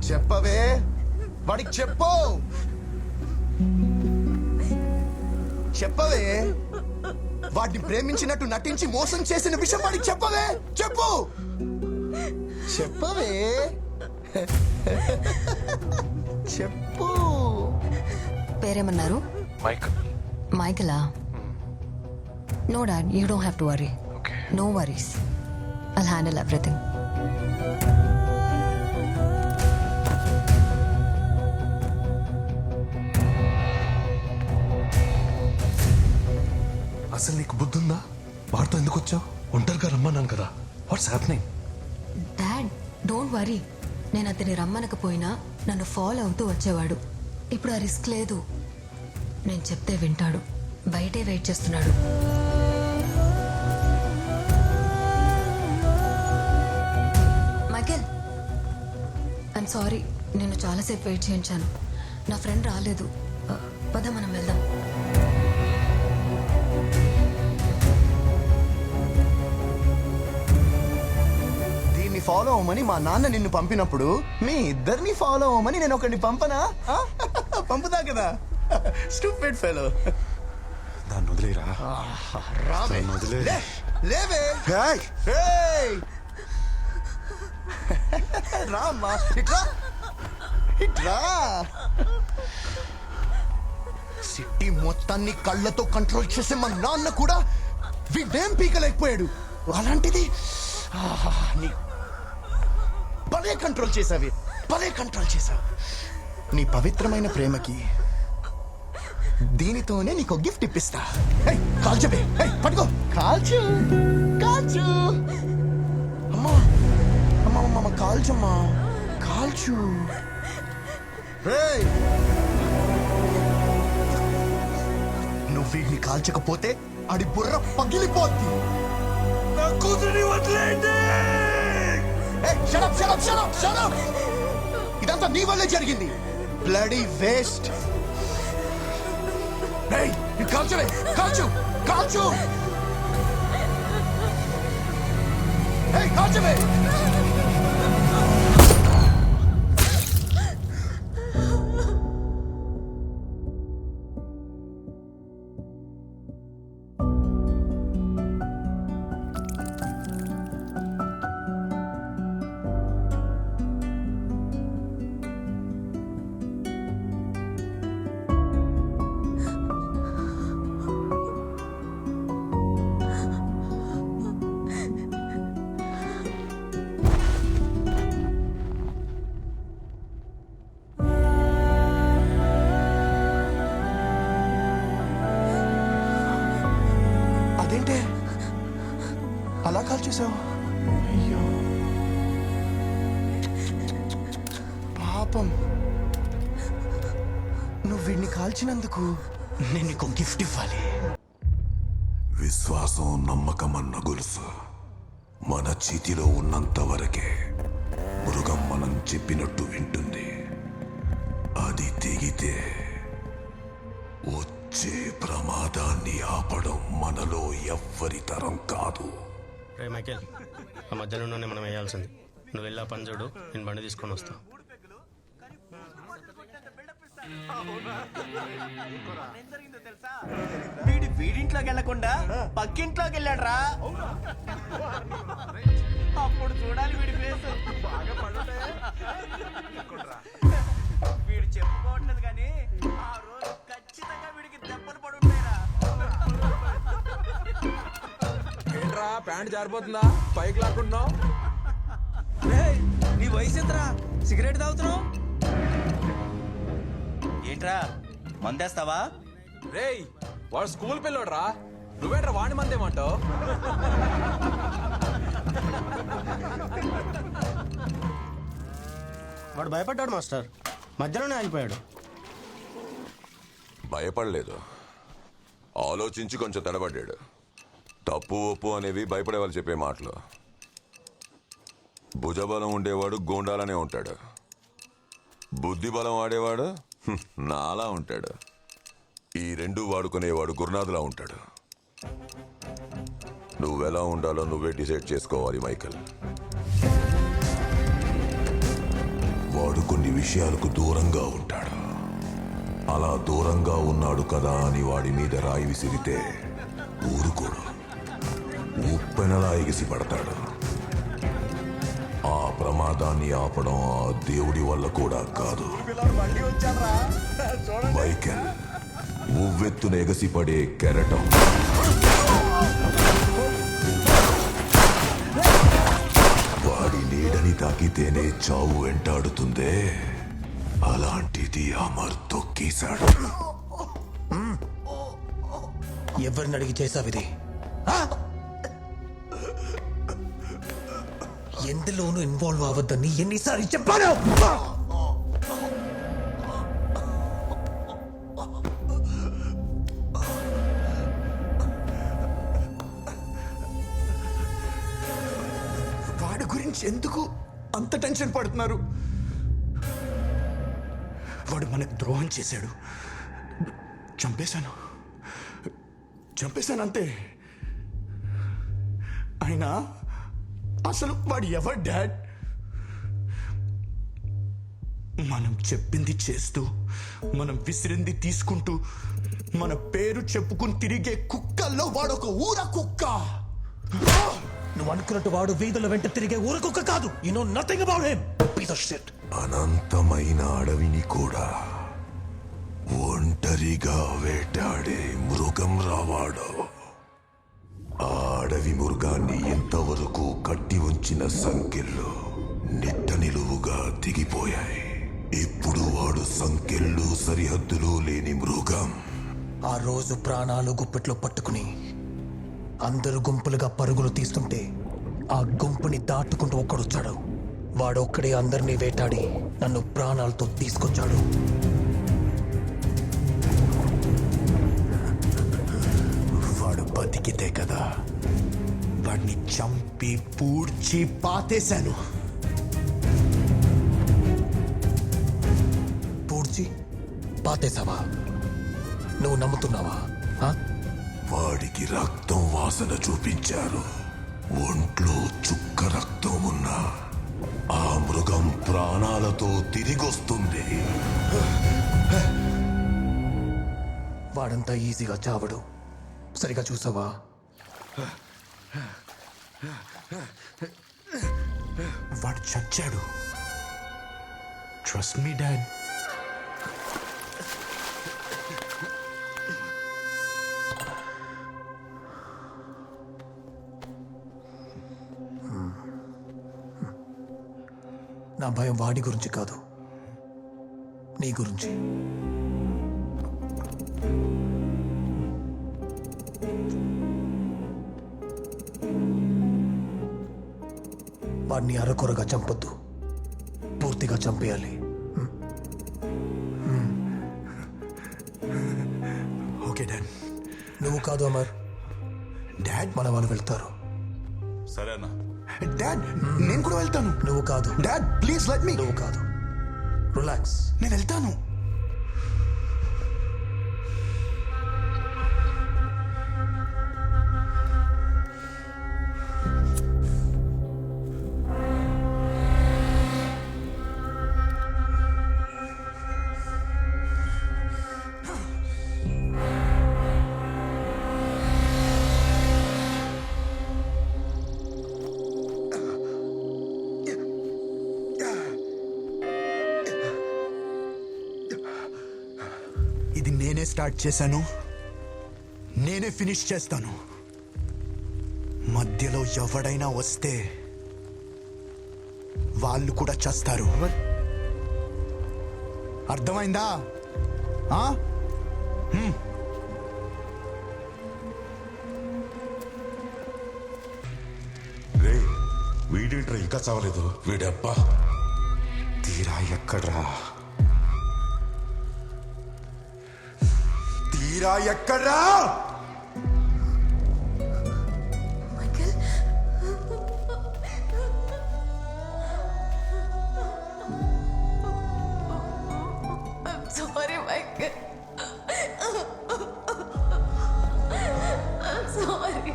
Speaker 8: చెప్పవే, వాడికి చెప్పవే. వాడిని ప్రేమించినట్టు నటించి మోసం చేసిన విషయం వాడికి చెప్పవే. చెప్పవే. చెప్పు.
Speaker 5: పేరేమన్నారు? మైకలా? No dad, you don't have to worry. No worries, I'll handle everything.
Speaker 10: అసలు నీకు బుద్ధి ఉందా? వాడితో ఎందుకు వచ్చావు? ఒంటరిగా రమ్మన్నాను కదా. What's happening?
Speaker 5: Dad don't worry, నేను అతని రమ్మనకపోయినా నన్ను ఫాలో అవుతూ వచ్చేవాడు. ఇప్పుడు ఆ రిస్క్ లేదు. నేను చెప్తే వింటాడు. బయటే వెయిట్ చేస్తున్నాడు. మైకేల్, ఐఎమ్ సారీ, నేను చాలాసేపు వెయిట్ చేయించాను. నా ఫ్రెండ్ రాలేదు. పద మనం వెళ్దాం.
Speaker 8: దీన్ని ఫాలో అవ్వమని మా నాన్న నిన్ను పంపినప్పుడు మీ ఇద్దరిని ఫాలో అవ్వమని నేను ఒకరిని పంపనా? పంపుతా కదా. Stupid fellow.
Speaker 11: దాన్ని వదిలేరా.
Speaker 8: రావే.
Speaker 11: దాన్ని వదిలే.
Speaker 8: లేవే.
Speaker 11: Hey!
Speaker 8: Hey! రామ్మా, ఇట్రా ఇట్రా. సిటీ మొత్తాన్ని కళ్ళతో కంట్రోల్ చేసే మా నాన్న కూడా వీడేం పీకలేకపోయాడు. అలాంటిది నీ భలే కంట్రోల్ చేసావి, భలే కంట్రోల్ చేసావు. నీ పవిత్రమైన ప్రేమకి దీనితోనే నీకు గిఫ్ట్ ఇప్పిస్తా. కాల్చవే, పట్టుకో. కాల్చు కాల్చు. అమ్మా అమ్మా అమ్మ, కాల్చమ్మా, కాల్చు. నువ్వు వీడిని కాల్చకపోతే ఆడి బుర్ర పగిలిపోద్ది.
Speaker 1: నా కూతురిని వదిలేయండి.
Speaker 8: Shut up, shut up, shut up, shut up! ఇదంతా నీ వల్లే జరిగింది. Bloody waste. కాల్చవే, కాల్చు కాల్చు. కాల్చవే. అదేంటే అలా కాల్ చేసావు? అయ్యో పాపం. నువ్వు వీడిని కాల్చినందుకు నేను నీకు గిఫ్ట్ ఇవ్వాలి.
Speaker 2: విశ్వాసం, నమ్మకం అన్న గొలుసు మన చేతిలో ఉన్నంత వరకే మృగం మనం చెప్పినట్టు వింటుంది. అది తెగితే వచ్చే ప్రమాదాన్ని ఆపడం మనలో ఎవ్వరి తరం కాదు.
Speaker 13: రే మైకేల్, ఆ మధ్యలోనే మనం వేయాల్సింది. నువ్వు వెళ్ళా పని చూడు, నేను బండి తీసుకొని వస్తా.
Speaker 4: వీడింట్లోకి వెళ్ళకుండా పక్కింట్లోకి వెళ్ళాడు రా. అప్పుడు చూడాలి వీడి ఫేస్. వీడు చెప్పుకోవట్లేదు కానీ ఆ రోజు ఖచ్చితంగా వీడికి దెబ్బలు పడి ఉంటాయిరా.
Speaker 10: ఏంట్రా ప్యాంట్ జారిపోతుందా? పైకి లాక్కుంటున్నావు?
Speaker 4: నీ వయసు ఎంతరా? సిగరెట్ తాగుతున్నావు ఏంట్రా? మందేస్తావా?
Speaker 10: రేయ్, వాడు స్కూల్ పిల్లోడు రా. నువ్వేంట్రా వాణి మందేమంటావు?
Speaker 13: వాడు భయపడ్డాడు మాస్టర్, మధ్యలోనే ఆగిపోయాడు.
Speaker 2: భయపడలేదు, ఆలోచించి కొంచెం తడబడ్డాడు. తప్పు ఒప్పు అనేవి భయపడే వాళ్ళు చెప్పే మాటలు. భుజబలం ఉండేవాడు గోండాలనే ఉంటాడు, బుద్ధి బలం ఆడేవాడు నాలా ఉంటాడు. ఈ రెండు వాడుకునేవాడు గురునాథులా ఉంటాడు. నువ్వెలా ఉండాలో నువ్వే డిసైడ్ చేసుకోవాలి మైకల్. వాడు కొన్ని విషయాలకు దూరంగా ఉంటాడు. అలా దూరంగా ఉన్నాడు కదా అని వాడి మీద రాయి విసిరితే ఊరుకోడు, ఉప్పెనలా ఎగిసి పడతాడు. ఆ ప్రమాదాన్ని ఆపడం ఆ దేవుడి వల్ల కూడా కాదు. మైకెల్ ఉవ్వెత్తున ఎగసిపడే కెరటం. వాడి నీడని తాకితేనే చావు వెంటాడుతుందే, అలాంటిది అమర్ తొక్కేశాడు.
Speaker 6: ఎవరిని అడిగి చేసావు ఇది? ఆ? ఎందులోనూ ఇన్వాల్వ్ అవ్వద్దని ఎన్నిసార్లు చెప్పాను?
Speaker 8: వాడి గురించి ఎందుకు అంత టెన్షన్ పడుతున్నారు? వాడు మనకు ద్రోహం చేశాడు. చంపేశాను అంతే. అయినా అసలు వాడు ఎవరు డాడ్? మనం చెప్పింది చేస్తూ, మనం విసిరింది తీసుకుంటూ, మన పేరు చెప్పుకుని తిరిగే కుక్కల్లో వాడొక ఊర కుక్క.
Speaker 6: నువ్వు అనుకున్నట్టు వాడు వీధుల వెంట తిరిగే ఊర కుక్క కాదు. You know nothing about him. Piece of shit.
Speaker 2: అనంతమైన అడవిని కూడా ఒంటరిగా వేటాడే మృగం రావాడు. ఆ అడవి మృగాన్ని ఎంతవరకు కట్టి ఉంచిన సంకెళ్ళు నిట్ట నిలువుగా దిగిపోయాయి. ఇప్పుడు వాడు సంకెళ్ళు సరిహద్దులు లేని మృగం.
Speaker 6: ఆ రోజు ప్రాణాలు గుప్పెట్లో పట్టుకుని అందరూ గుంపులుగా పరుగులు తీస్తుంటే ఆ గుంపుని దాటుకుంటూ ఒక్కడొచ్చాడు. వాడొక్కడే అందరినీ వేటాడి నన్ను ప్రాణాలతో తీసుకొచ్చాడు.
Speaker 8: వాడు బతికితే కదా వాడిని చంపి పూడ్చి పాతేశాను.
Speaker 6: పూడ్చి పాతేశావా? నువ్వు నమ్ముతున్నావా?
Speaker 2: వాడికి రక్తం వాసన చూపించారు. ఒంట్లో చుక్క రక్తం ఉన్నా ఆ మృగం ప్రాణాలతో తిరిగొస్తుంది.
Speaker 6: వాడంతా ఈజీగా చావడు. సరిగా చూసావా?
Speaker 8: వాడు చచ్చాడు. Trust me dad.
Speaker 6: నా భయం వాడి గురించి కాదు, నీ గురించి. వాడిని అరకొరగా చంపొద్దు, పూర్తిగా చంపేయాలి.
Speaker 8: Okay dad.
Speaker 6: నువ్వు కాదు అమర్,
Speaker 8: డాడ్.
Speaker 6: మన వాళ్ళు వెళ్తారు.
Speaker 1: సరేనా?
Speaker 8: డాడ్ నేను కూడా వెళ్తాను.
Speaker 6: నువ్వు కాదు.
Speaker 8: Dad please let me.
Speaker 6: నువ్వు కాదు. రిలాక్స్.
Speaker 8: నేను వెళ్తాను. ఇది నేనే స్టార్ట్ చేశాను, నేనే ఫినిష్ చేస్తాను. మధ్యలో ఎవడైనా వస్తే వాళ్ళు కూడా చేస్తారు. అర్థమైందా?
Speaker 2: రే వీడేంట్రా ఇంకా చావలేదు? వీడబ్బా
Speaker 8: తీరా ఎక్కడ్రా? తీరా ఎక్కడ్రా?
Speaker 5: Sorry, Michael. I'm sorry.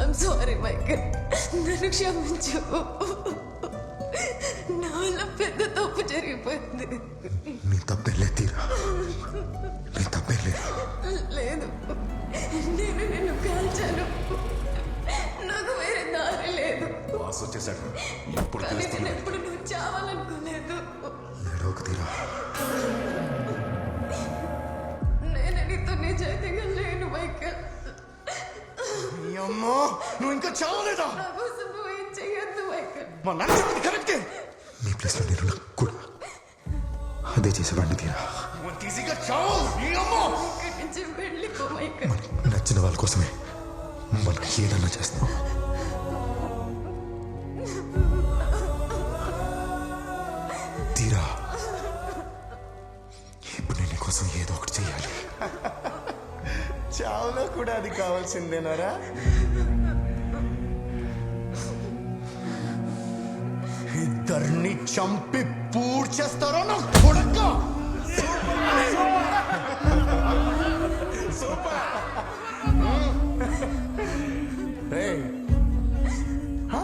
Speaker 5: I'm sorry, Michael. నన్ను క్షమించు. నా వల్ల పెద్ద తప్పు జరిగిపోయింది.
Speaker 8: నీ తప్పేలే తీరా, నీ తప్పేలే.
Speaker 5: లేదు, నేను నిన్ను కాల్చాను. నాకు వేరే దారి లేదు.
Speaker 2: బాస్ వచ్చేసాడు. ఇప్పుడు
Speaker 5: కానీ నేను
Speaker 2: తెలుస్తుంది.
Speaker 5: ఎప్పుడు నువ్వు చావాలనుకోలేదు.
Speaker 8: ఏడవకు తీరా.
Speaker 5: నేను నీతో నిజాయితీగా లేను, మైకల్.
Speaker 8: నీ అమ్మో, నువ్వు ఇంకా చావలేదా?
Speaker 5: నా కోసం నువ్వు ఏం చెయ్యొద్దు, మైకల్.
Speaker 8: మా నాన్న కరెక్టే. నీ ప్లేస్లో నేను కూడా అదే చేసేవాడిని తీరా. అంత ఈజీగా చావు నీ అమ్మ.
Speaker 11: నచ్చిన వాళ్ళ కోసమే మనం ఏదన్నా చేస్తాం. తీరా ఇప్పుడు నేను కోసం ఏదో ఒకటి చెయ్యాలి.
Speaker 8: చావులో కూడా అది కావాల్సిందేనారా? ఇద్దరిని చంపి పూడ్చేస్తారో నా కొడుక. రేయ్, హ?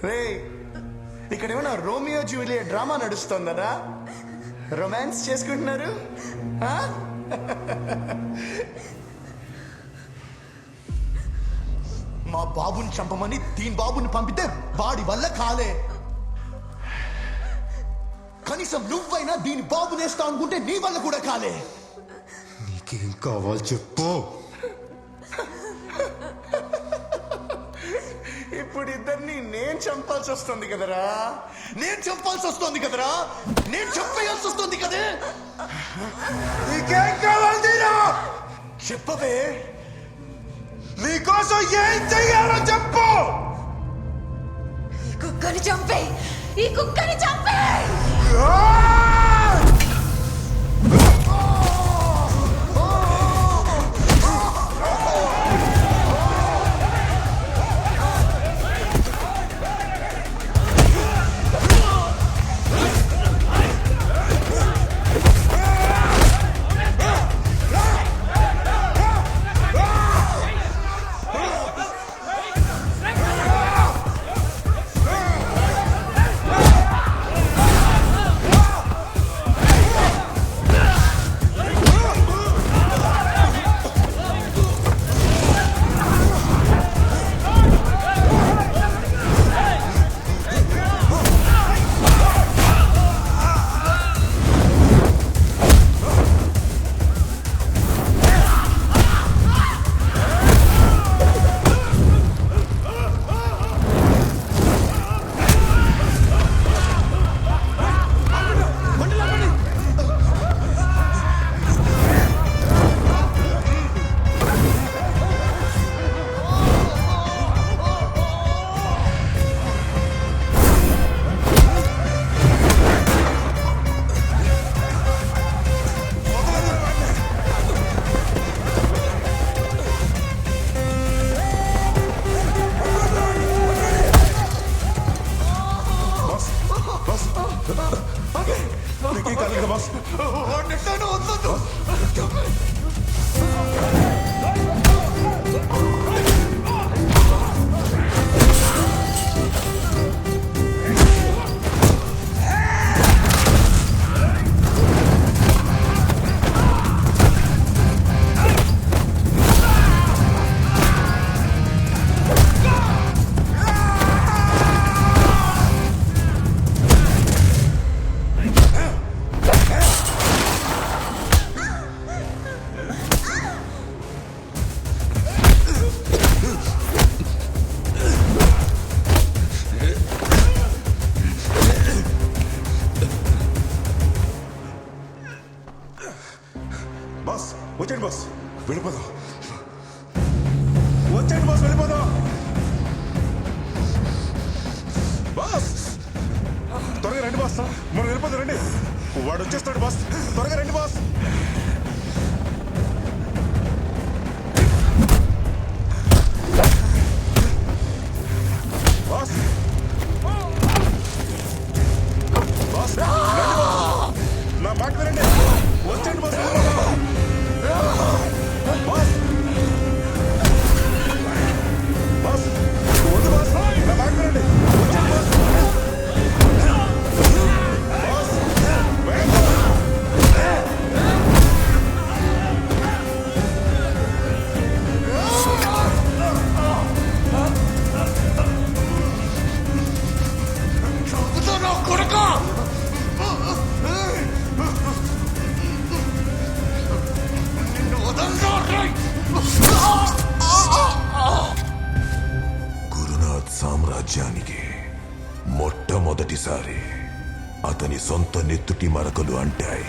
Speaker 8: రేయ్, ఇక్కడ ఏమైనా రోమియో జూలియట్ డ్రామా నడుస్తుందరా? రొమాన్స్ చేసుకుంటున్నారు? మా బాబుని చంపమని దీని బాబుని పంపితే వాడి వల్ల కాలే. కనీసం నువ్వైనా దీని బాబునేస్తా అనుకుంటే నీ వల్ల కూడా కాలే.
Speaker 11: నీకేం కావాలి చెప్పు.
Speaker 8: ఇప్పుడు ఇద్దరిని నేను చంపాల్సి వస్తుంది కదరా, నేను చంపాల్సి వస్తుంది కదరా, నేను చంపేయాల్సి వస్తుంది కదే. నీకేం కావాలి తీరా చెప్పవే. నీకోసం ఏం చెయ్యాలో చెప్పు.
Speaker 3: ఈ కుక్కని చంపే, ఈ కుక్కని చంపే.
Speaker 1: వచ్చేయండి బాస్, వెళ్ళిపోదాం. వచ్చేయండి బాస్, వెళ్ళిపోదాం. బాస్ త్వరగా రండి బాస్, మనం వెళ్ళిపోతాం. రండి, వాడు వచ్చేస్తాడు బాస్, త్వరగా రండి బాస్. బాస్ బాస్ నా మాట వినండి. వచ్చేయండి బాస్, బాస్ బాస్ వద్దు బాస్, నా మాట వినండి. వచ్చేయండి బాస్. బాస్
Speaker 2: సామ్రాజ్యానికి మొట్టమొదటిసారి అతని సొంత నెత్తుటి మరకలు అంటాయి.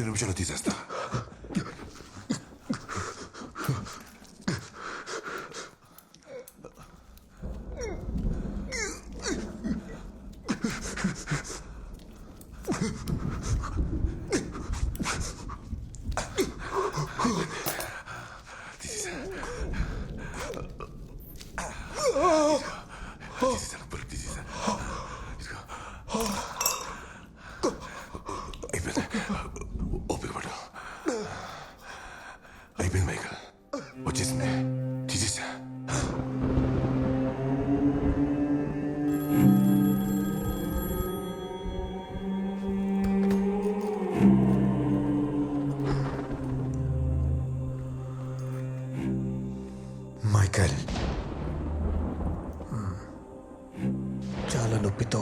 Speaker 2: నిమిషాలు తీసేస్తా. అయిపోయింది మైకల్, వచ్చేసింది, తీసేసా.
Speaker 6: మైకల్ చాలా నొప్పితో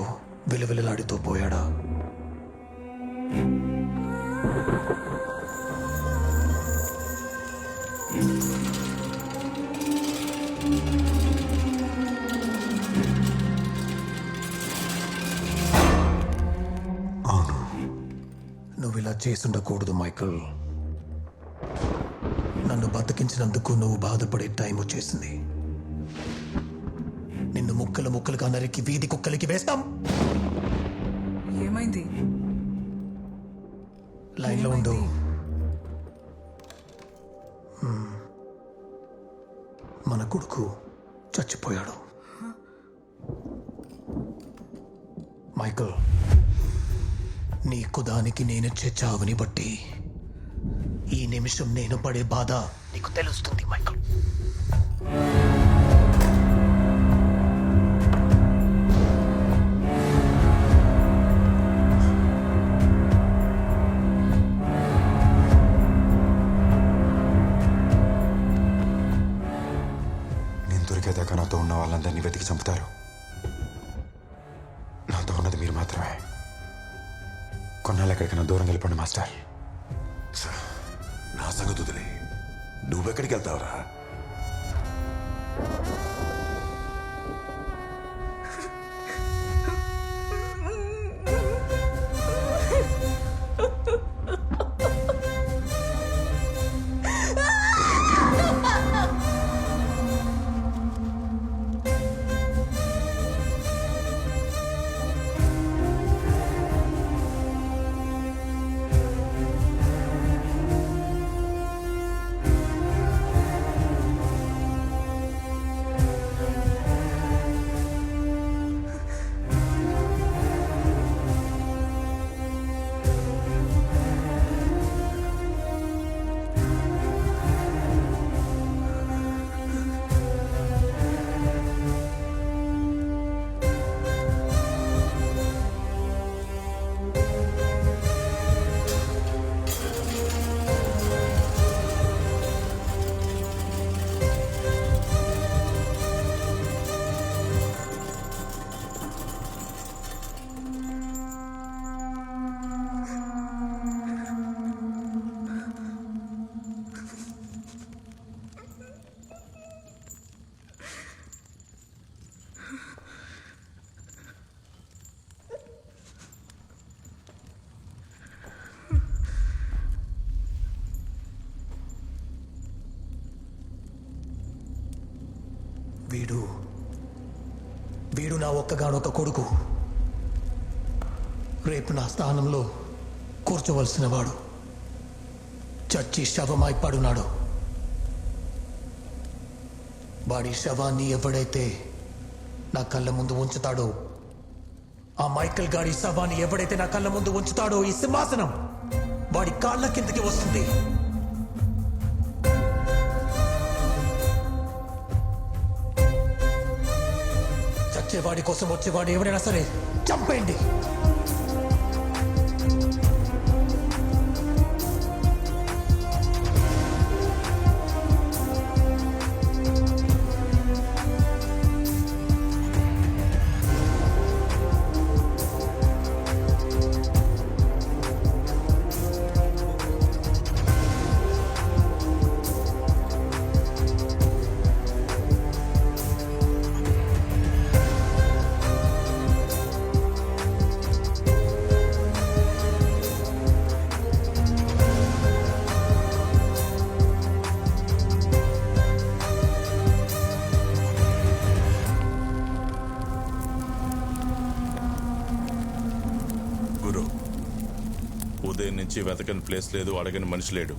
Speaker 6: విలవిలలాడుతూ పోయాడా?
Speaker 2: అవును.
Speaker 6: నువ్వు ఇలా చేసుండకూడదు మైకల్. నన్ను బతికించినందుకు నువ్వు బాధపడే టైం వచ్చేసింది. నిన్ను ముక్కలు ముక్కలుగా నరికి వీధి కుక్కలకి వేస్తాం.
Speaker 3: ఏమైంది?
Speaker 6: లైన్లో ఉండు. మన కొడుకు చచ్చిపోయాడు. మైకల్, నీకు దానికి నేనిచ్చే చావుని బట్టి ఈ నిమిషం నేను పడే బాధ నీకు తెలుస్తుంది మైకల్.
Speaker 11: నేను దొరికేదాకా నాతో ఉన్న వాళ్ళందరినీ వెతికి చంపుతారు. నాతో ఉన్నది మీరు మాత్రమే. కొన్నాళ్ళు ఎక్కడికైనా దూరం వెళ్ళిపోండి మాస్టర్.
Speaker 2: నా సంగతి వదిలే, నువ్వెక్కడికి వెళ్తావురా? వీడు నా ఒక్కగానొక్క కొడుకు. రేపు నా స్థానంలో కూర్చోవలసిన వాడు చచ్చి శవమై పడున్నాడు. వాడి శవాన్ని ఎవడైతే నా కళ్ళ ముందు ఉంచుతాడో, ఆ మైకల్ గాడి శవాన్ని ఎవడైతే నా కళ్ళ ముందు ఉంచుతాడో, ఈ సింహాసనం
Speaker 6: వాడి కాళ్ళ కిందకి వస్తుంది. చచ్చేవాడి కోసం వచ్చేవాడు ఎవరైనా సరే చంపేయండి.
Speaker 1: ఉదయం నుంచి వెతకని ప్లేస్ లేదు, అడగని మనిషి లేడు.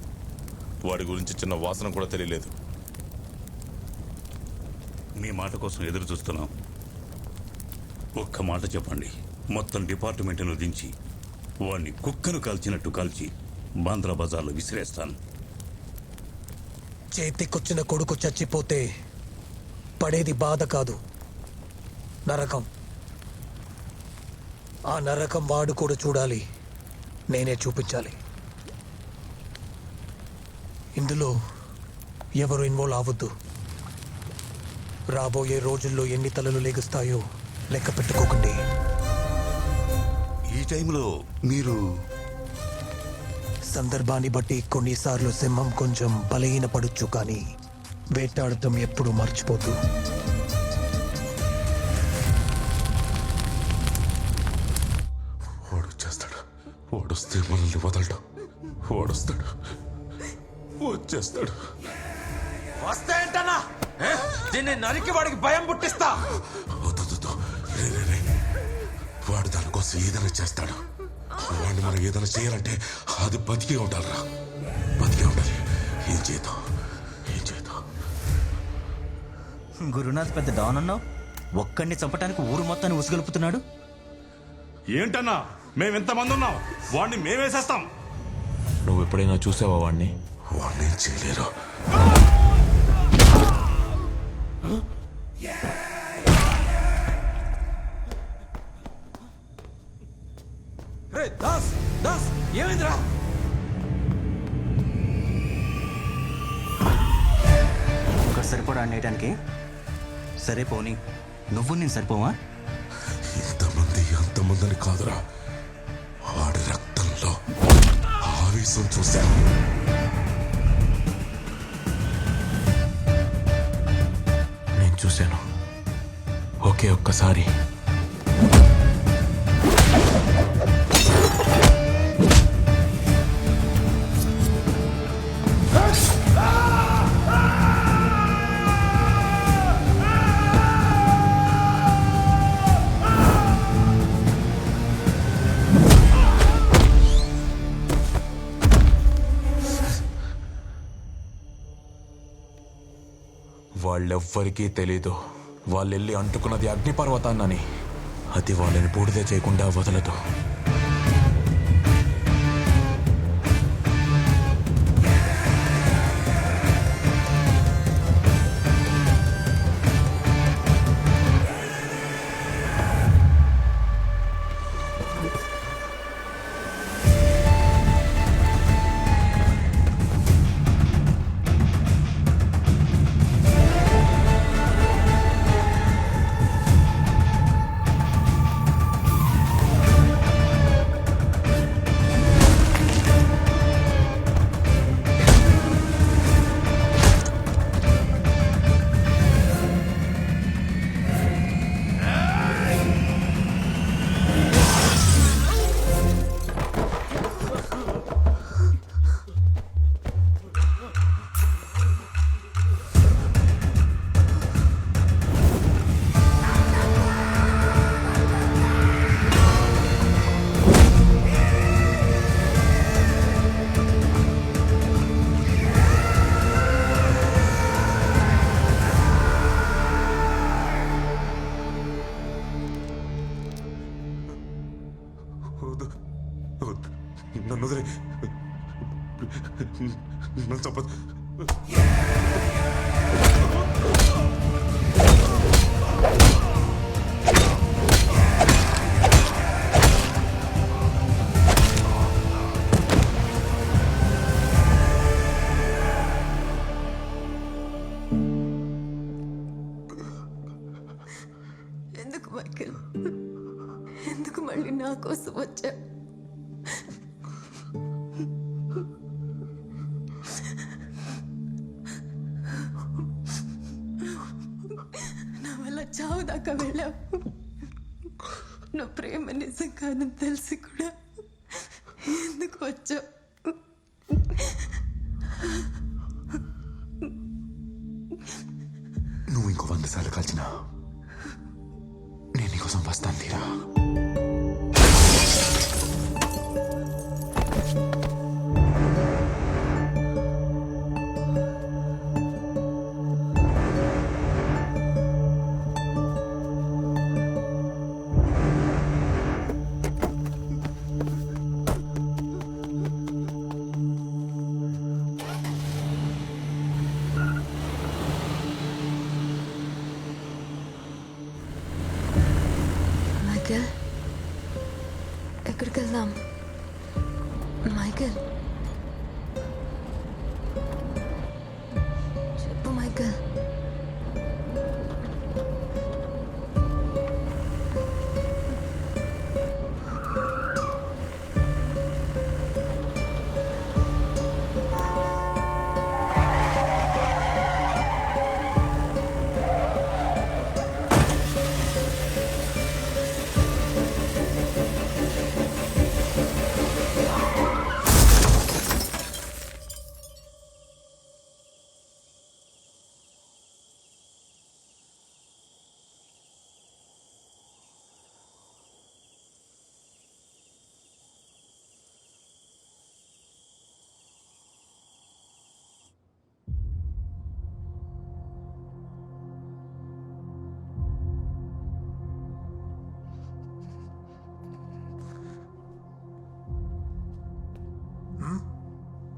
Speaker 1: వాడి గురించి చిన్న వాసన కూడా తెలియలేదు.
Speaker 12: మీ మాట కోసం ఎదురు చూస్తున్నాం. ఒక్క మాట చెప్పండి, మొత్తం డిపార్ట్మెంట్ను దించి వాడిని కుక్కను కాల్చినట్టు కాల్చి బాంద్రా బజార్లో విసిరేస్తాను.
Speaker 6: చేతికొచ్చిన కొడుకు చచ్చిపోతే పడేది బాధ కాదు, నరకం. ఆ నరకం వాడు కూడా చూడాలి, నేనే చూపించాలి. ఇందులో ఎవరు ఇన్వాల్వ్ అవ్వద్దు. రాబోయే రోజుల్లో ఎన్ని తలలు లెగుస్తాయో లెక్క పెట్టుకోకండి.
Speaker 12: ఈ టైంలో మీరు
Speaker 6: సందర్భాన్ని బట్టి కొన్నిసార్లు సింహం కొంచెం బలహీనపడొచ్చు, కానీ వేటాడటం ఎప్పుడు మర్చిపోతూ.
Speaker 2: వాడొస్తే మనల్ని వదలడం. వాడొస్తాడు, వచ్చేస్తాడు.
Speaker 10: వస్తే ఏంటన్నా? దీన్ని నరికి వాడికి భయం పుట్టిస్తా.
Speaker 2: వాడు దానికోసం ఏదైనా చేస్తాడు. వాడిని మనం ఏదైనా చేయాలంటే అది బతికే ఉండాలిరా, బతికే ఉండాలి. ఏం చేద్దాం, ఏం చేద్దాం?
Speaker 4: గురునాథ్ పెద్ద డాన్ అన్నావు, ఒక్కడిని చంపడానికి ఊరు మొత్తాన్ని ఉసుగొలుపుతున్నాడు.
Speaker 1: ఏంటన్నా, మేమెంతమంది ఉన్నాం, వాడిని మేమేసేస్తాం.
Speaker 10: నువ్వు ఎప్పుడైనా చూసావా వాడిని?
Speaker 2: వాడిని ఏం చేయలేరు.
Speaker 10: ఏమైందిరా?
Speaker 4: ఒకటి సరిపోడా అనేయడానికి? సరే పోనీ, నువ్వు నేను సరిపోవా?
Speaker 2: ఇంతమంది అంతమందిని కాదురా, వాడి రక్తంలో ఆవేశం చూశాను.
Speaker 10: నేను చూశాను ఒకే ఒక్కసారి. వాళ్ళెవ్వరికీ తెలీదు వాళ్ళెళ్ళి అంటుకున్నది అగ్నిపర్వతాన్నని. అది వాళ్ళని బూడిద చేయకుండా వదలదు.
Speaker 1: నన్ను చంపదు.
Speaker 5: ఎందుకు మైకేల్, ఎందుకు మళ్ళీ నా కోసం వచ్చా? నా వల్ల చావు దాకా వెళ్ళావు. నా ప్రేమ నిజం కాదని తెలిసి కూడా ఎందుకు వచ్చావు?
Speaker 10: నువ్వు ఇంకో 100 సార్లు కాల్చినా నేను నీకోసం వస్తాను తీరా.
Speaker 5: మైకేల్, ఎక్కడికి వెళ్దాం? మైకేల్, చెప్పు మైకేల్.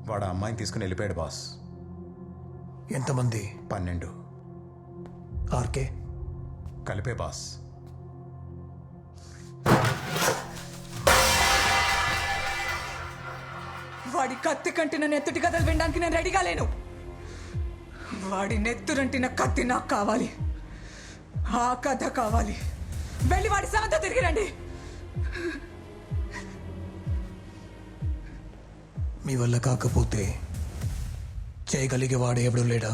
Speaker 7: వాడు ఆ అమ్మాయిని తీసుకుని వెళ్ళిపోయాడు బాస్.
Speaker 6: ఎంతమంది?
Speaker 7: 12
Speaker 6: ఆర్కే
Speaker 7: కలిపే బాస్.
Speaker 3: వాడి కత్తి కంటిన నెత్తుటి కథలు వినడానికి నేను రెడీగా లేను. వాడి నెత్తురంటిన కత్తి నాకు కావాలి. ఆ కథ కావాలి. వెళ్ళి వాడి సమంతో తిరిగి రండి.
Speaker 6: మీ వల్ల కాకపోతే చేయగలిగే వాడు ఎవడు లేడా?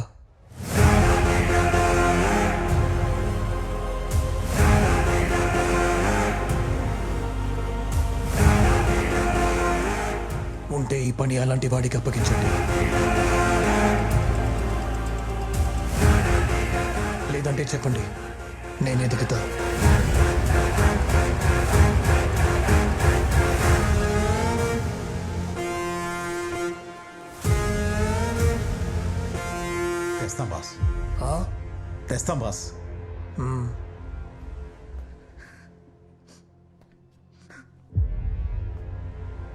Speaker 6: ఉంటే ఈ పని అలాంటి వాడికి అప్పగించండి. లేదంటే చెప్పండి, నేను ఎదుగుతా.
Speaker 7: తెస్తాం బాస్, తెస్తాం బాస్.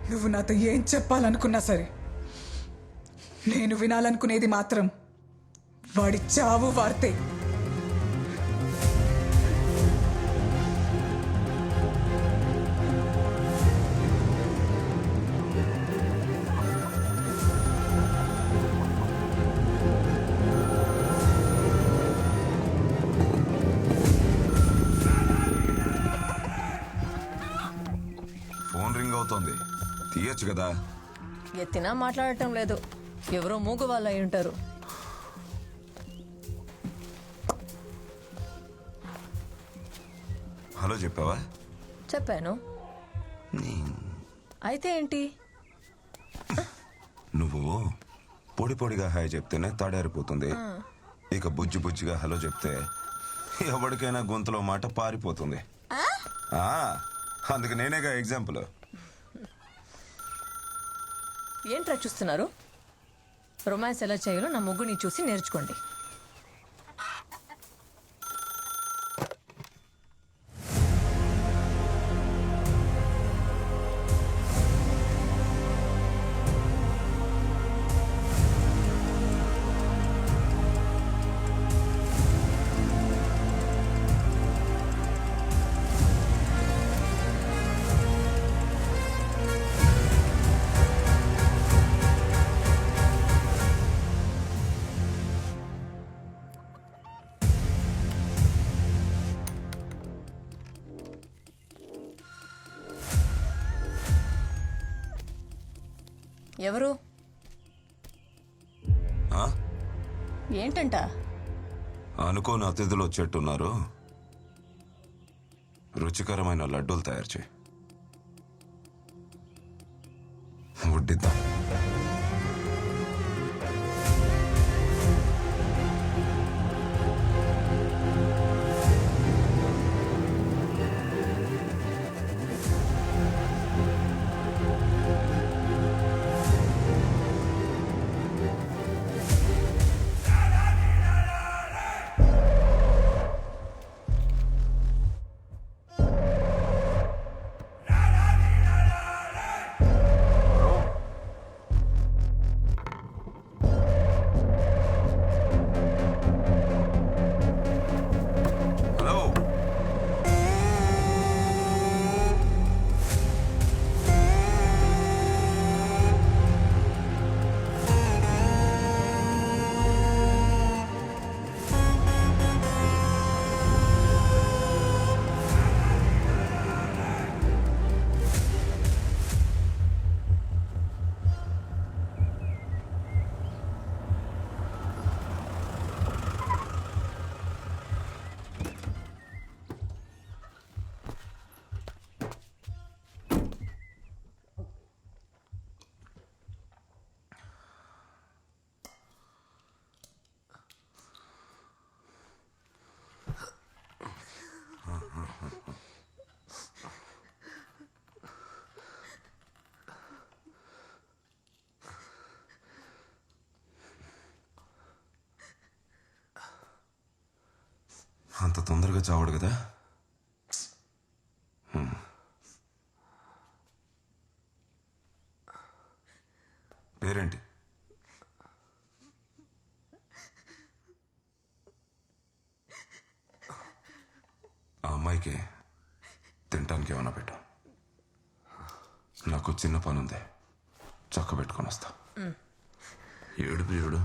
Speaker 3: నువ్వు నాతో ఏం చెప్పాలనుకున్నా సరే, నేను వినాలనుకునేది మాత్రం వాడి చావు వార్తే.
Speaker 2: ఫోన్ రింగ్ అవుతోంది, తీయచ్చు కదా.
Speaker 5: ఎత్తినా మాట్లాడటం లేదు. ఎవరో మూగు వాళ్ళు అయి ఉంటారు.
Speaker 2: హలో చెప్పావా?
Speaker 5: చెప్పాను. అయితే ఏంటి?
Speaker 2: నువ్వు పొడి పొడిగా హాయ్ చెప్తేనే తడారిపోతుంది. ఇక బుజ్జి బుజ్జిగా హలో చెప్తే ఎవరికైనా గొంతులో మాట పారిపోతుంది. అందుకు నేనేగా ఎగ్జాంపుల్.
Speaker 5: ఏంట్రా చూస్తున్నారు? రొమాన్స్ ఎలా చేయాలో నా ముగ్గుని చూసి నేర్చుకోండి.
Speaker 3: ఎవరు? ఏంటంట?
Speaker 2: అనుకోని అతిథులు వచ్చేట్టున్నారు. రుచికరమైన లడ్డూలు తయారు చేయి, వడ్డిద్దాం. అంత తొందరగా చావడు కదా. పేరేంటి? ఆ అమ్మాయికి తినటానికి ఏమైనా పెట్టు. నాకు చిన్న పని ఉంది, చక్క పెట్టుకొని వస్తా. ఏడు ప్రియుడు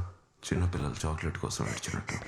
Speaker 2: చిన్నపిల్లలు చాక్లెట్ కోసం ఏడ్చినట్టు.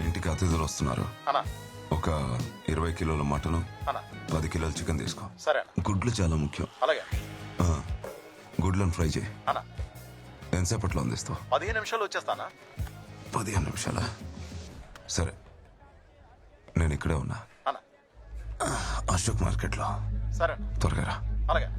Speaker 2: ఇంటికి అతిథులు వస్తున్నారు. ఒక 20 కిలోల మటను, 10 కిలోల చికెన్ తీసుకో. గుడ్లు చాలా ముఖ్యం. గుడ్లను ఫ్రై చేయి. ఎంతసేపట్లో అందిస్తావు?
Speaker 7: 15 నిమిషాలు వచ్చేస్తానా?
Speaker 2: 15 నిమిషాలా? సరే, నేను ఇక్కడే ఉన్నా, అశోక్ మార్కెట్లో.
Speaker 7: సరే,
Speaker 2: త్వరగా రా.
Speaker 7: అలాగే.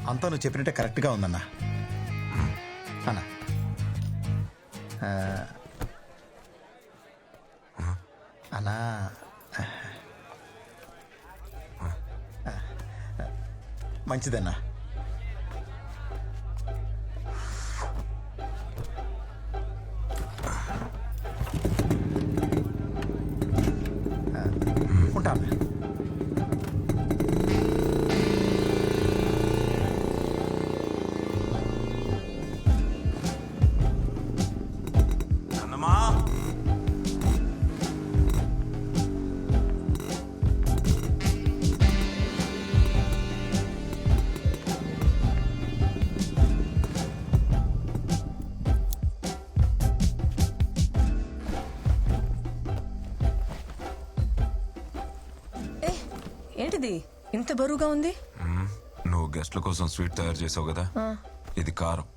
Speaker 7: అంతా నువ్వు చెప్పినట్టే కరెక్ట్గా ఉందన్నా. అన్నా అన్నా మంచిదన్నా. ఉంటా అన్నా.
Speaker 3: ఏంటిది ఇంత బరువుగా ఉంది?
Speaker 2: నువ్వు గెస్ట్ల కోసం స్వీట్ తయారు చేసావు కదా, ఇది కారం.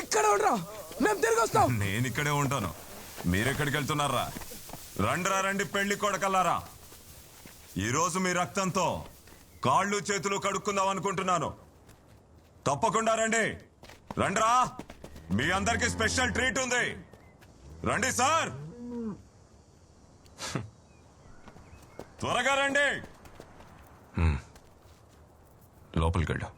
Speaker 10: ఇక్కడ ఉండరా, మేము తిరిగి వస్తాం.
Speaker 14: నేను ఇక్కడే ఉంటాను. మీరెక్కడికి వెళ్తున్నారా? రండి పెళ్లి కొడకల్లారా. ఈరోజు మీ రక్తంతో కాళ్ళు చేతులు కడుక్కుందాం అనుకుంటున్నాను. తప్పకుండా రండి. రండ్రా, మీ అందరికి స్పెషల్ ట్రీట్ ఉంది. రండి సార్, త్వరగా రండి.
Speaker 10: లోపలికి వెళ్ళు.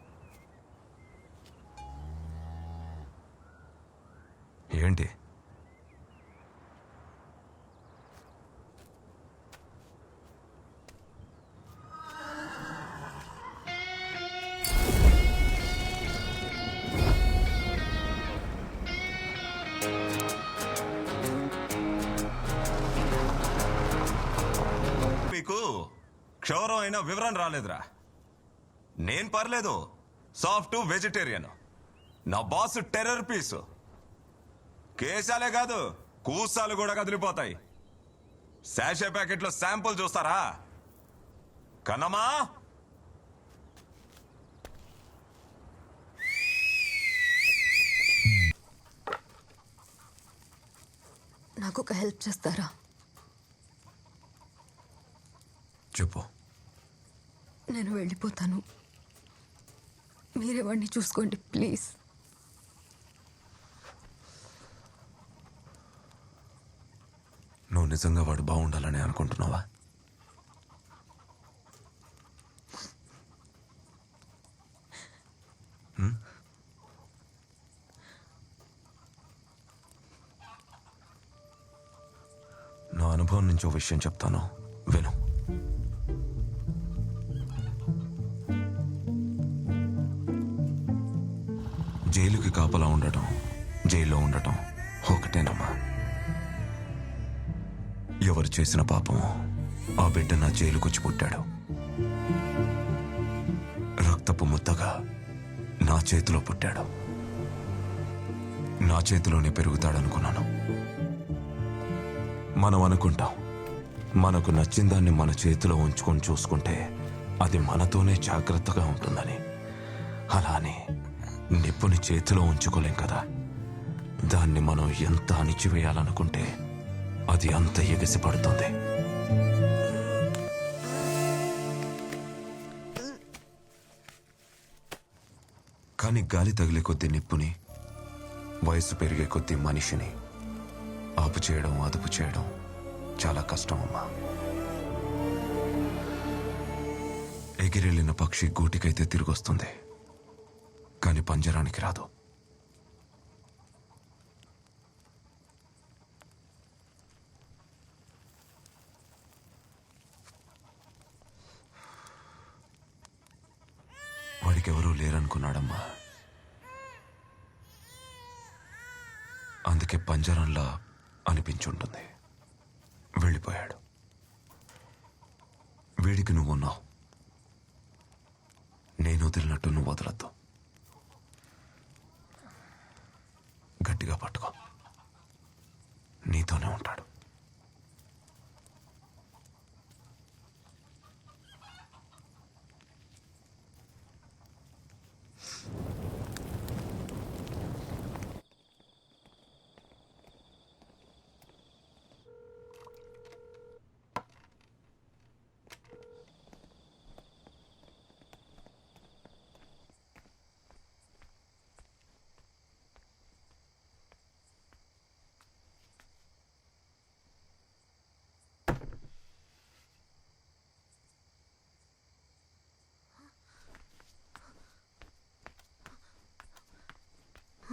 Speaker 10: ఏంటి?
Speaker 14: మీకు క్షౌరం అయిన వివరణ రాలేదురా. నేను పర్లేదు, సాఫ్ట్ వెజిటేరియన్. నా బాస్ టెర్రర్ పీసు. కేశాలే కాదు, కూసాలు కూడా కదిలిపోతాయి. శాషే ప్యాకెట్లో శాంపుల్ చూస్తారా? కన్నమా,
Speaker 5: నాకు ఒక హెల్ప్ చేస్తారా?
Speaker 10: చెప్పు.
Speaker 5: నేను వెళ్ళిపోతాను, మీరే వాడిని చూసుకోండి ప్లీజ్.
Speaker 10: నువ్వు నిజంగా వాడు బాగుండాలని అనుకుంటున్నావా? నా అనుభవం నుంచి ఓ విషయం చెప్తాను, విను. జైలుకి కాపలా ఉండటం, జైల్లో ఉండటం ఒకటేనమ్మా. ఎవరు చేసిన పాపం ఆ బిడ్డ నా జైలుకొచ్చి పుట్టాడు. రక్తపు ముద్దగా నా చేతిలో పుట్టాడు. నా చేతిలోనే పెరుగుతాడనుకున్నాను. మనం అనుకుంటాం మనకు నచ్చిన దాన్ని మన చేతిలో ఉంచుకొని చూసుకుంటే అది మనతోనే జాగ్రత్తగా ఉంటుందని. అలానే నిప్పుని చేతిలో ఉంచుకోలేం కదా. దాన్ని మనం ఎంత అణిచివేయాలనుకుంటే అది అంత ఎగసి పడుతుంది. కానీ గాలి తగిలే కొద్దీ నిప్పుని, వయసు పెరిగే కొద్దీ మనిషిని ఆపు చేయడం, అదుపు చేయడం చాలా కష్టం అమ్మా. ఎగిరెళ్ళిన పక్షి గూటికైతే తిరిగొస్తుంది, కానీ పంజరానికి రాదు. వాడికెవరూ లేరనుకున్నాడమ్మా. అందుకే పంజరంలా అనిపించుంటుంది. వెళ్ళిపోయాడు. వీడికి నువ్వున్నావు, నేను వదిలినట్టు నువ్వు వదలద్దు. గట్టిగా పట్టుకో, నీతోనే ఉంటాడు.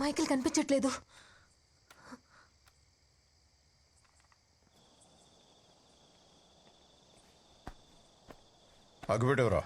Speaker 5: మైకిల్ కనిపించట్లేదు.
Speaker 7: అగ్గిపెట్టేవరా?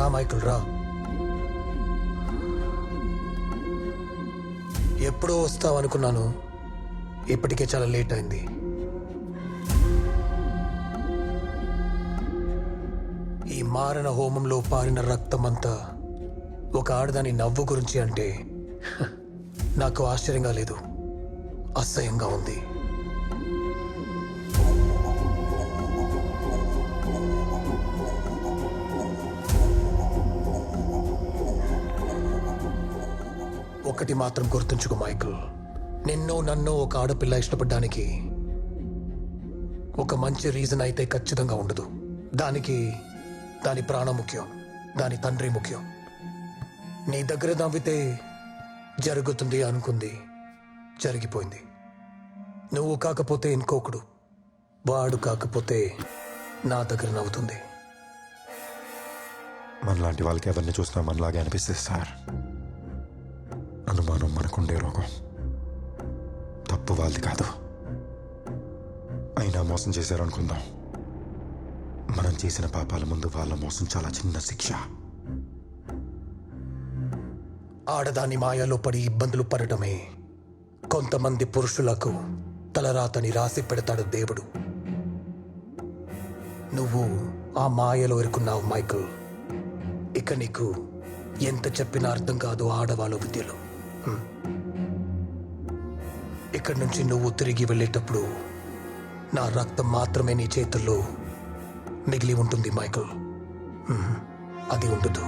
Speaker 6: రా మైకిల్ రా. ఎప్పుడో వస్తావు అనుకున్నాను, ఇప్పటికే చాలా లేట్ అయింది. ఈ మారణ హోమంలో పారిన రక్తమంతా ఒక ఆడదాని నవ్వు గురించి అంటే నాకు ఆశ్చర్యంగా లేదు, అసహ్యంగా ఉంది. ఒకటి మాత్రం గుర్తుంచుకో మైకిల్, నిన్ను నన్ను ఒక ఆడపిల్ల ఇష్టపడ్డానికి ఒక మంచి రీజన్ అయితే ఖచ్చితంగా ఉండదు. దానికి దాని ప్రాణం ముఖ్యం, దాని తండ్రి ముఖ్యం. నీ దగ్గర నవ్వితే జరుగుతుంది అనుకుంది, జరిగిపోయింది. నువ్వు కాకపోతే ఇంకొకడు, వాడు కాకపోతే నా దగ్గర నవ్వుతుంది.
Speaker 11: మనలాంటి వాళ్ళకి ఎవరిని చూసినా మనలాగే అనిపిస్తుంది సార్. అనుమానం మనకుండే రోగం, తప్పు వాళ్ళది కాదు. అయినా మోసం చేశారు అనుకుందాం. మనం చేసిన పాపాల ముందు వాళ్ళ మోసం చాలా చిన్న శిక్ష.
Speaker 6: ఆడదాని మాయలో పడి ఇబ్బందులు పడటమే కొంతమంది పురుషులకు తలరాతని రాసి పెడతాడు దేవుడు. నువ్వు ఆ మాయలో ఇరుకున్నావు మైకిల్. ఇక నీకు ఎంత చెప్పినా అర్థం కాదు ఆడవాళ్ళ విద్యలో. ఇక్కడి నుంచి నువ్వు తిరిగి వెళ్ళేటప్పుడు నా రక్తం మాత్రమే నీ చేతుల్లో మిగిలి ఉంటుంది మైకిల్. అది ఉండదు.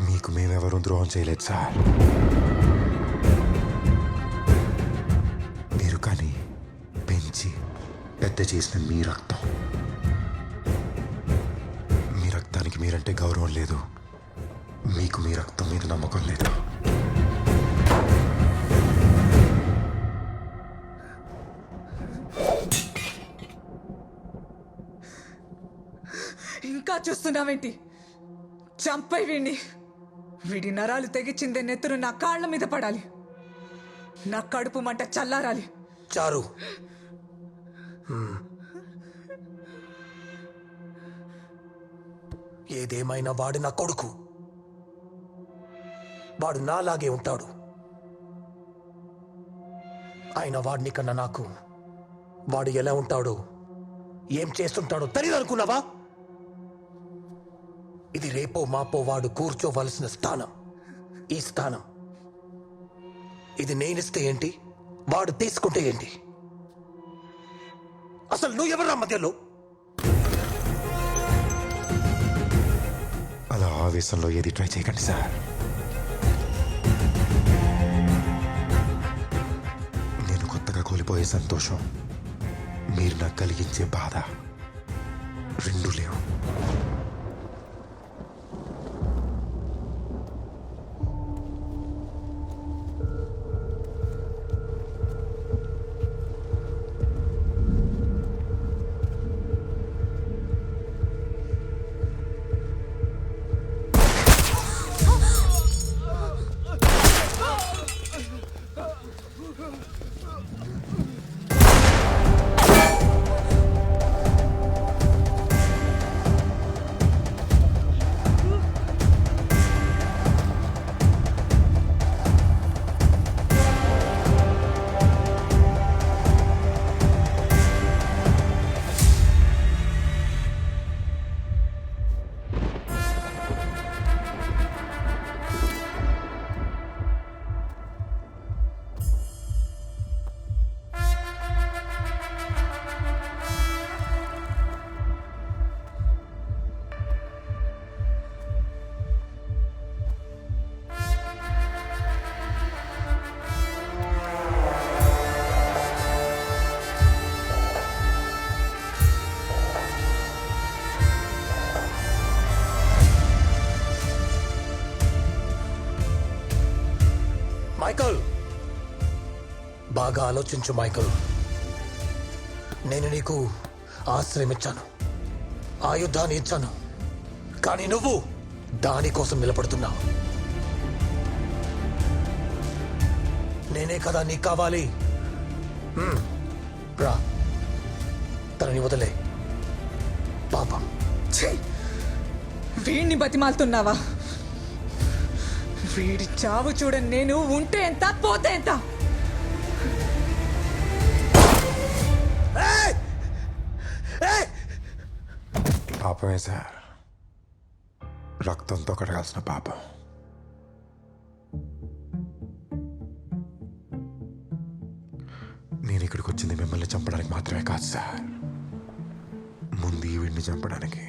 Speaker 11: మీకు మేమెవరూ ద్రోహం చేయలేదు సార్. మీరు కానీ పెంచి పెద్ద చేసిన మీ రక్తం, మీ రక్తానికి మీరంటే గౌరవం లేదు, మీకు మీ రక్తం మీద నమ్మకం లేదు.
Speaker 3: ఇంకా చూస్తున్నావేంటి? చంపై వీడి నరాలు తెగిచిందే నెత్తురు నా కాళ్ళ మీద పడాలి, నా కడుపు మంట చల్లారాలి.
Speaker 6: చారు, ఏదేమైనా వాడు నా కొడుకు. వాడు నాలాగే ఉంటాడు. ఆయన వాడిని కన్నా నాకు వాడు ఎలా ఉంటాడో, ఏం చేస్తుంటాడో తెలియదు అనుకున్నావా? ఇది రేపో మాపో వాడు కూర్చోవలసిన స్థానం. ఈ స్థానం ఇది నేనిస్తే ఏంటి, వాడు తీసుకుంటే ఏంటి? అసలు నువ్వు ఎవరా మధ్యలో?
Speaker 11: అలా ఆవేశంలో ఏది ట్రై చేయకండి సార్. నేను కొత్తగా కోల్పోయే సంతోషం, మీరు నాకు కలిగించే బాధ రెండు లేవు. మైకల్, బాగా ఆలోచించు మైకల్. నేను నీకు ఆశ్రయం ఇచ్చాను, ఆయుధాన్ని ఇచ్చాను,
Speaker 6: కానీ నువ్వు దానికోసం నిలబడుతున్నావు. నేనే కదా నీకు కావాలి. రా, తనని వదిలే. పాపం.
Speaker 3: వీడిని బతిమాలుతున్నావా? వీడి చావు చూడని నేను ఉంటే ఎంత పోతే ఎంత.
Speaker 11: పాపమే సార్, రక్తంతో కడగాల్సిన పాపం. నేను ఇక్కడికి వచ్చింది మిమ్మల్ని చంపడానికి మాత్రమే కాదు సార్, ముందు ఈవిడ్ని చంపడానికి.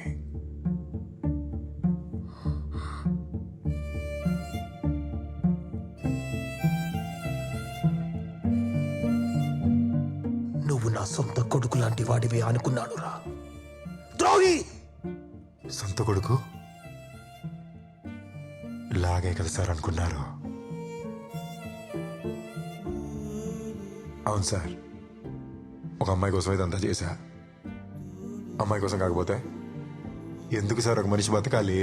Speaker 6: నువ్వు నా సొంత కొడుకు లాంటి వాడివే అనుకున్నాను రా ద్రోహి.
Speaker 11: సొంత కొడుకు లాగే కదా సార్ అనుకున్నారు. అవును సార్, ఒక అమ్మాయి కోసం ఇదంతా చేశా. అమ్మాయి కోసం కాకపోతే ఎందుకు సార్ ఒక మనిషి బతకాలి?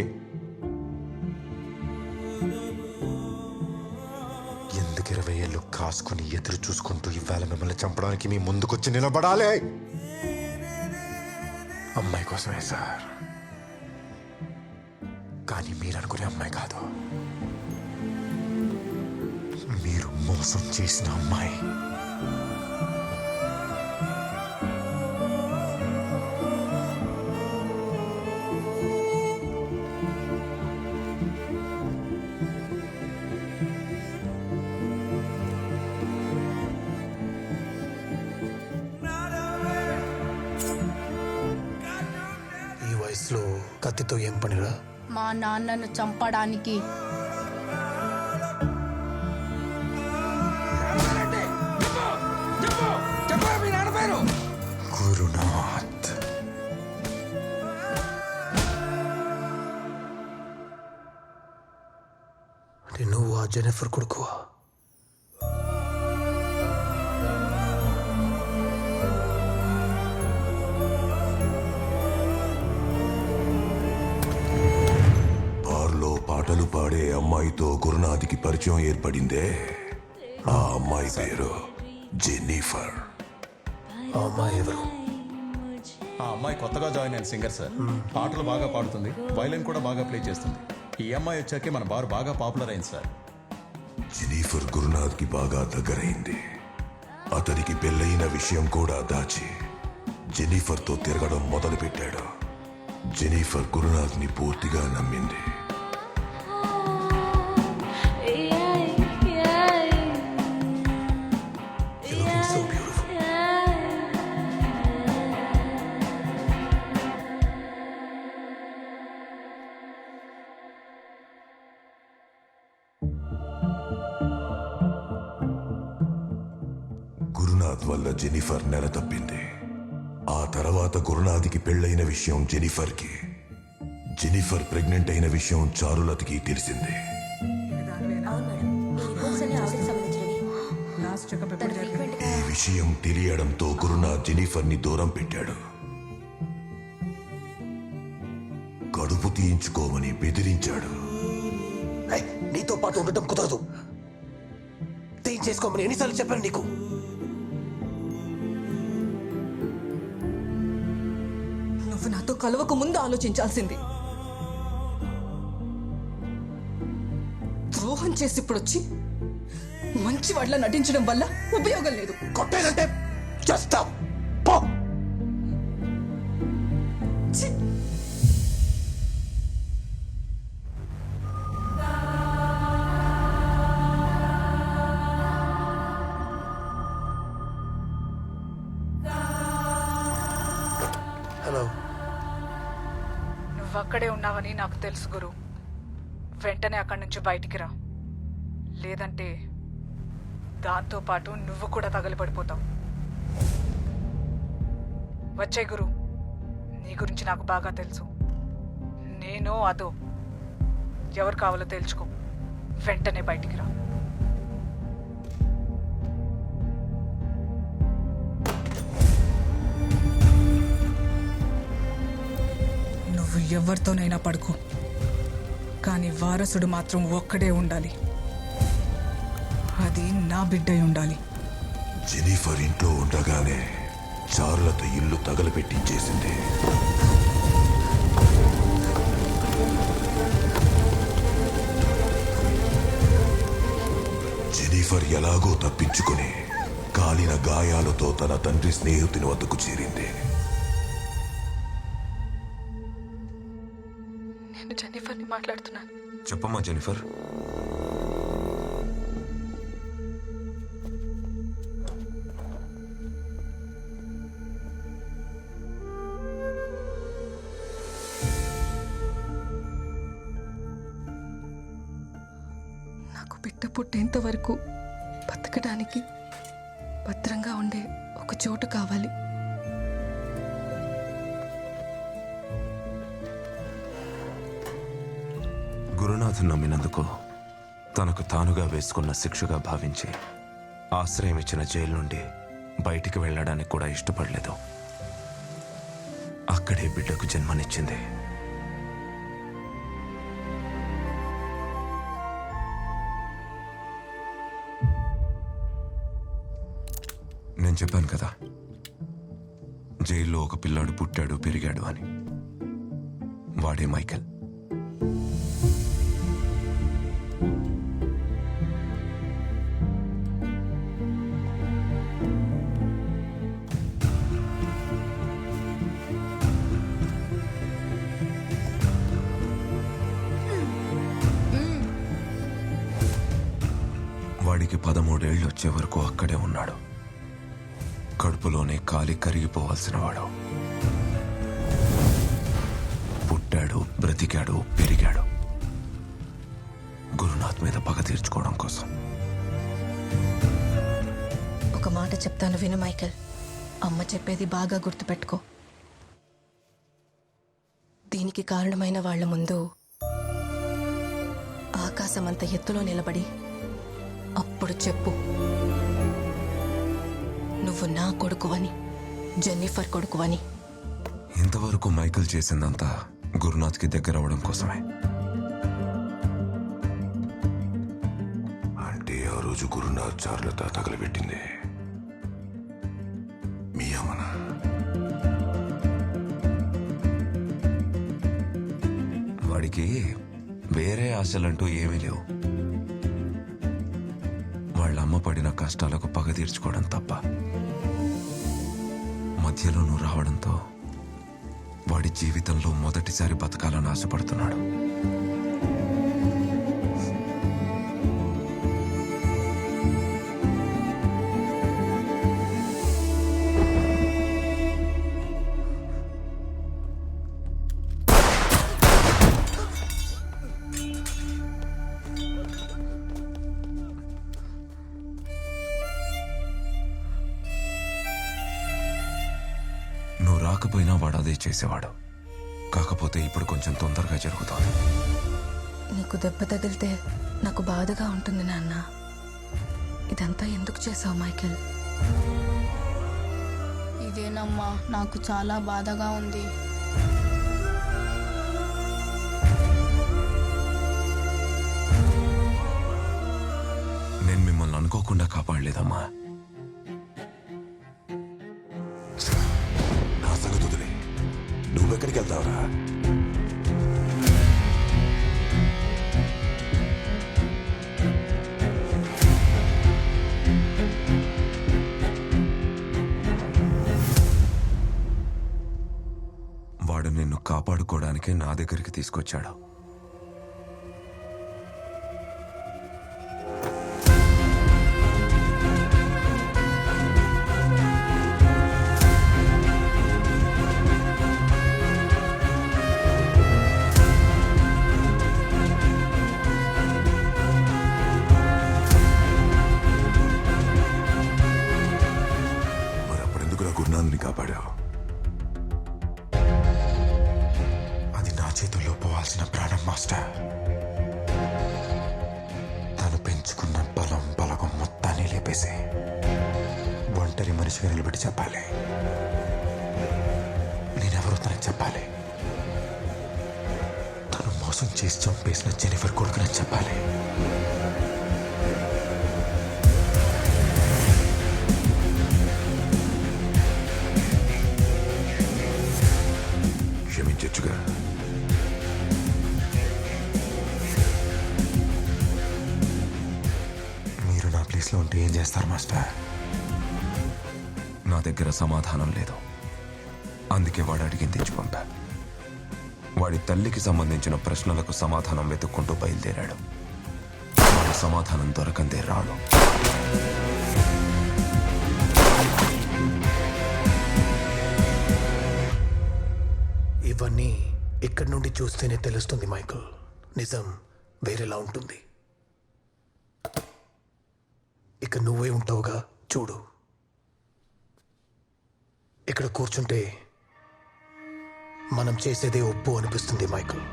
Speaker 11: ఎందుకు 20 ఏళ్ళు కాసుకుని ఎదురు చూసుకుంటూ ఇవాళ మిమ్మల్ని చంపడానికి మీ ముందుకొచ్చి నిలబడాలి? అమ్మాయి కోసమే సార్, కానీ మీరు అనుకునే అమ్మాయి కాదు. మీరు మోసం చేసిన అమ్మాయి.
Speaker 6: ఈ వయసులో కత్తితో ఏం పనిరా?
Speaker 15: మా నాన్నను చంపడానికి.
Speaker 11: గురునాథ్.
Speaker 6: అంటే నువ్వు ఆ జెనిఫర్ కొడుకువా?
Speaker 2: బార్లో పాటలు పాడే అమ్మాయితో గురునాథ్కి పరిచయం ఏర్పడిందే. ఆ అమ్మాయి పేరు జెన్నిఫర్.
Speaker 6: ఆ అమ్మాయి ఎవరు?
Speaker 7: ఆ అమ్మాయి కొత్తగా జాయిన్ అయిన సింగర్ సార్. పాటలు బాగా పాడుతుంది, వైలిన్ కూడా బాగా ప్లే చేస్తుంది. ఈ అమ్మాయి వచ్చాకే మన బార్ బాగా పాపులర్ అయింది సార్.
Speaker 2: జెనిఫర్ గురునాథ్కి బాగా దగ్గరైంది. అతనికి పెళ్ళయిన విషయం కూడా దాచి జెనిఫర్తో తిరగడం మొదలుపెట్టాడు. జెనిఫర్ గురునాథ్ని పూర్తిగా నమ్మింది. గురునాథ్ వల్ల జెనిఫర్ నెల తప్పింది. ఆ తర్వాత గురునాథ్కి పెళ్ళైన విషయం జెనిఫర్కి, జెనిఫర్ ప్రెగ్నెంట్ అయిన విషయం చారులతకి తెలిసింది. ఈ విషయం తెలియడంతో గురునాథ్ జెనిఫర్ని దూరం పెట్టాడు. కడుపు తీయించుకోమని బెదిరించాడు.
Speaker 6: నీతో పాటు ఉండటం కుదరదు. తీయించేసుకోమని ఎన్నిసార్లు చెప్పాను నీకు?
Speaker 3: నువ్వు నాతో కలవక ముందు ఆలోచించాల్సింది. ద్రోహం చేసి ఇప్పుడొచ్చి మంచి వాళ్ళ నటించడం వల్ల ఉపయోగం లేదు.
Speaker 6: కొట్టేదంటే చేస్తా. పో. హలో.
Speaker 3: నువ్వక్కడే ఉన్నావని నాకు తెలుసు గురు. వెంటనే అక్కడి నుంచి బయటికి రా, లేదంటే దాంతో పాటు నువ్వు కూడా తగలబడిపోతావు. వచ్చే గురు, నీ గురించి నాకు బాగా తెలుసు. నేను అదో ఎవరు కావాలో తెలుసుకో. వెంటనే బయటికి రా. నువ్వు
Speaker 16: ఎవరితోనైనా పడుకో, కానీ వారసుడు మాత్రం ఒక్కడే ఉండాలి. అది నా బిడ్డై ఉండాలి.
Speaker 2: జెనిఫర్ ఇంట్లో ఉండగానే చార్లత ఇల్లు తగలబెట్టించేసింది. జెనిఫర్ ఎలాగో తప్పించుకుని కాలిన గాయాలతో తన తండ్రి స్నేహితుని వద్దకు చేరింది.
Speaker 5: నేను జెన్నిఫర్ని మాట్లాడుతున్నాను.
Speaker 10: చెప్పమ్మా జెనిఫర్.
Speaker 5: నాకు బిడ్డ పుట్టేంత వరకు బతకడానికి భద్రంగా ఉండే ఒక చోటు కావాలి.
Speaker 10: గురునాథన్ నమ్మినందుకు తనకు తానుగా వేసుకున్న శిక్షగా భావించి ఆశ్రయం ఇచ్చిన జైలు నుండి బయటికి వెళ్ళడానికి కూడా ఇష్టపడలేదు. అక్కడే బిడ్డకు జన్మనిచ్చింది. నేను చెప్పాను కదా, జైల్లో ఒక పిల్లాడు పుట్టాడు పెరిగాడు అని. వాడే మైకేల్. వాడికి 13 ఏళ్ళు వచ్చే వరకు అక్కడే ఉన్నాడు. కడుపులోనే కాలి కరిగిపోవాల్సిన వాడు. పుట్టాడు, బ్రతికాడు, పెరిగాడు గురునాథ్ మీద పగ తీర్చుకోవడం కోసం.
Speaker 5: ఒక మాట చెప్తాను విను మైకేల్. అమ్మ చెప్పేది బాగా గుర్తుపెట్టుకో. దీనికి కారణమైన వాళ్ళ ముందు ఆకాశమంత ఎత్తులో నిలబడి అప్పుడు చెప్పు, నువ్వు నా కొడుకువని, జెన్నిఫర్ కొడుకువని.
Speaker 10: ఇంతవరకు మైకేల్ చేసిందంతా గురునాథ్కి దగ్గర అవడం కోసమే.
Speaker 2: అంటే ఆ రోజు గురునాథ్ చార్లత తగలబెట్టింది మీ అమ్మనా?
Speaker 10: వాడికి వేరే ఆశలంటూ ఏమీ లేవు. వాళ్ళ అమ్మ పడిన కష్టాలకు పగ తీర్చుకోవడం తప్ప. మధ్యలో నువ్వు రావడంతో వాడి జీవితంలో మొదటిసారి బతకాలని ఆశపడుతున్నాడు. నువ్వు రాకపోయినా వాడు అదే చేసేవాడు. కాకపోతే ఇప్పుడు కొంచెం తొందరగా జరుగుతోంది.
Speaker 5: నీకు దెబ్బ తగిలితే నాకు బాధగా ఉంటుంది నాన్న. ఇదంతా ఎందుకు చేసావు మైకేల్?
Speaker 15: ఇదేనమ్మా, నాకు చాలా బాధగా ఉంది.
Speaker 10: నేను మిమ్మల్ని అనుకోకుండా కాపాడలేదమ్మా.
Speaker 2: నా సంగతి వదిలే, నువ్వెక్కడికి వెళ్తావురా?
Speaker 10: వాడు నిన్ను కాపాడుకోవడానికే నా దగ్గరికి తీసుకొచ్చాడు.
Speaker 2: మరి అప్పుడెందుకురా గురునాథ్ని కాపాడావు?
Speaker 11: అది నా చేతుల్లో పోవాల్సిన ప్రాణం మాస్టర్. తను పెంచుకున్న బలగం మొత్తాన్ని లేపేసి ఒంటరి మనిషిగా నిలబెట్టి చెప్పాలి. నేనెవరో తనకి చెప్పాలి.
Speaker 10: మోసం చేసి చంపేసిన జెనిఫర్ కొడుకుని చెప్పాలి. క్షమించచ్చుగా. మీరు నా ప్లేస్లో ఉంటే ఏం చేస్తారు మాస్టర్? నా దగ్గర సమాధానం లేదు, అందుకే వాడు అడిగింది తెచ్చి పంపా. వాడి తల్లికి సంబంధించిన ప్రశ్నలకు సమాధానం వెతుక్కుంటూ బయలుదేరాడు. వాడి సమాధానం దొరకందే రాడు.
Speaker 6: ఇవన్నీ ఇక్కడి నుండి చూస్తేనే తెలుస్తుంది మైకల్. నిజం వేరేలా ఉంటుంది. ఇక నువ్వే ఉంటావుగా, చూడు. ఇక్కడ కూర్చుంటే మనం చేసేదే ఒప్పు అనిపిస్తుంది మైకల్.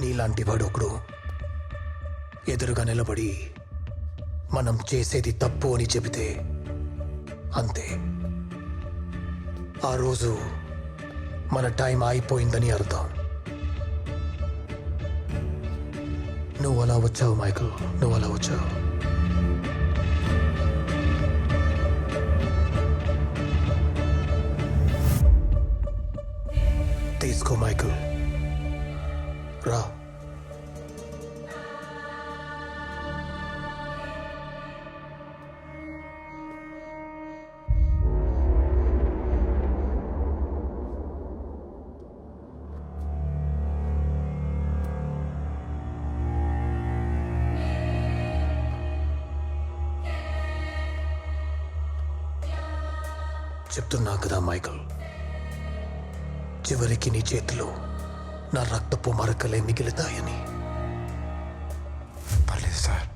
Speaker 6: నీలాంటి వాడు ఒకడు ఎదురుగా నిలబడి మనం చేసేది తప్పు అని చెబితే అంతే, ఆ రోజు మన టైం అయిపోయిందని అర్థం. నువ్వు అలా వచ్చావు మైకల్, నువ్వు అలా వచ్చావు. తీసుకో మైకల్, రా. చెప్తున్నా కదా మైకల్, చివరికి నీ చేతిలో నా రక్తపు మరకలే మిగులుతాయని.
Speaker 10: పర్లేదు సార్,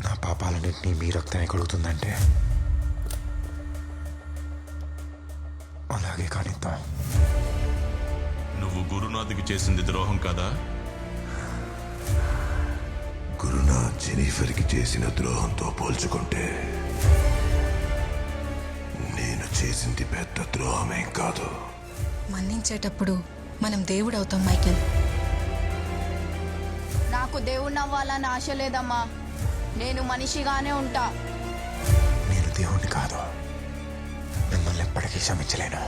Speaker 10: నా పాపాలన్నింటినీ మీ రక్తమే కలుగుతుందంటే అలాగే కానిద్దాం.
Speaker 12: నువ్వు గురునాథ్కి చేసింది ద్రోహం కదా?
Speaker 2: గురునాథ్ జెనిఫర్కి చేసిన ద్రోహంతో పోల్చుకుంటే నేను చేసింది పెద్ద ద్రోహమేం కాదు.
Speaker 15: మన్నించేటప్పుడు మనం దేవుడు అవుతాం మైకేల్. నాకు దేవుడిని అవ్వాలని ఆశ లేదమ్మా, నేను మనిషిగానే ఉంటా.
Speaker 10: నేను దేవుణ్ణి కాదు, మిమ్మల్ని ఎప్పటికీ క్షమించలేను.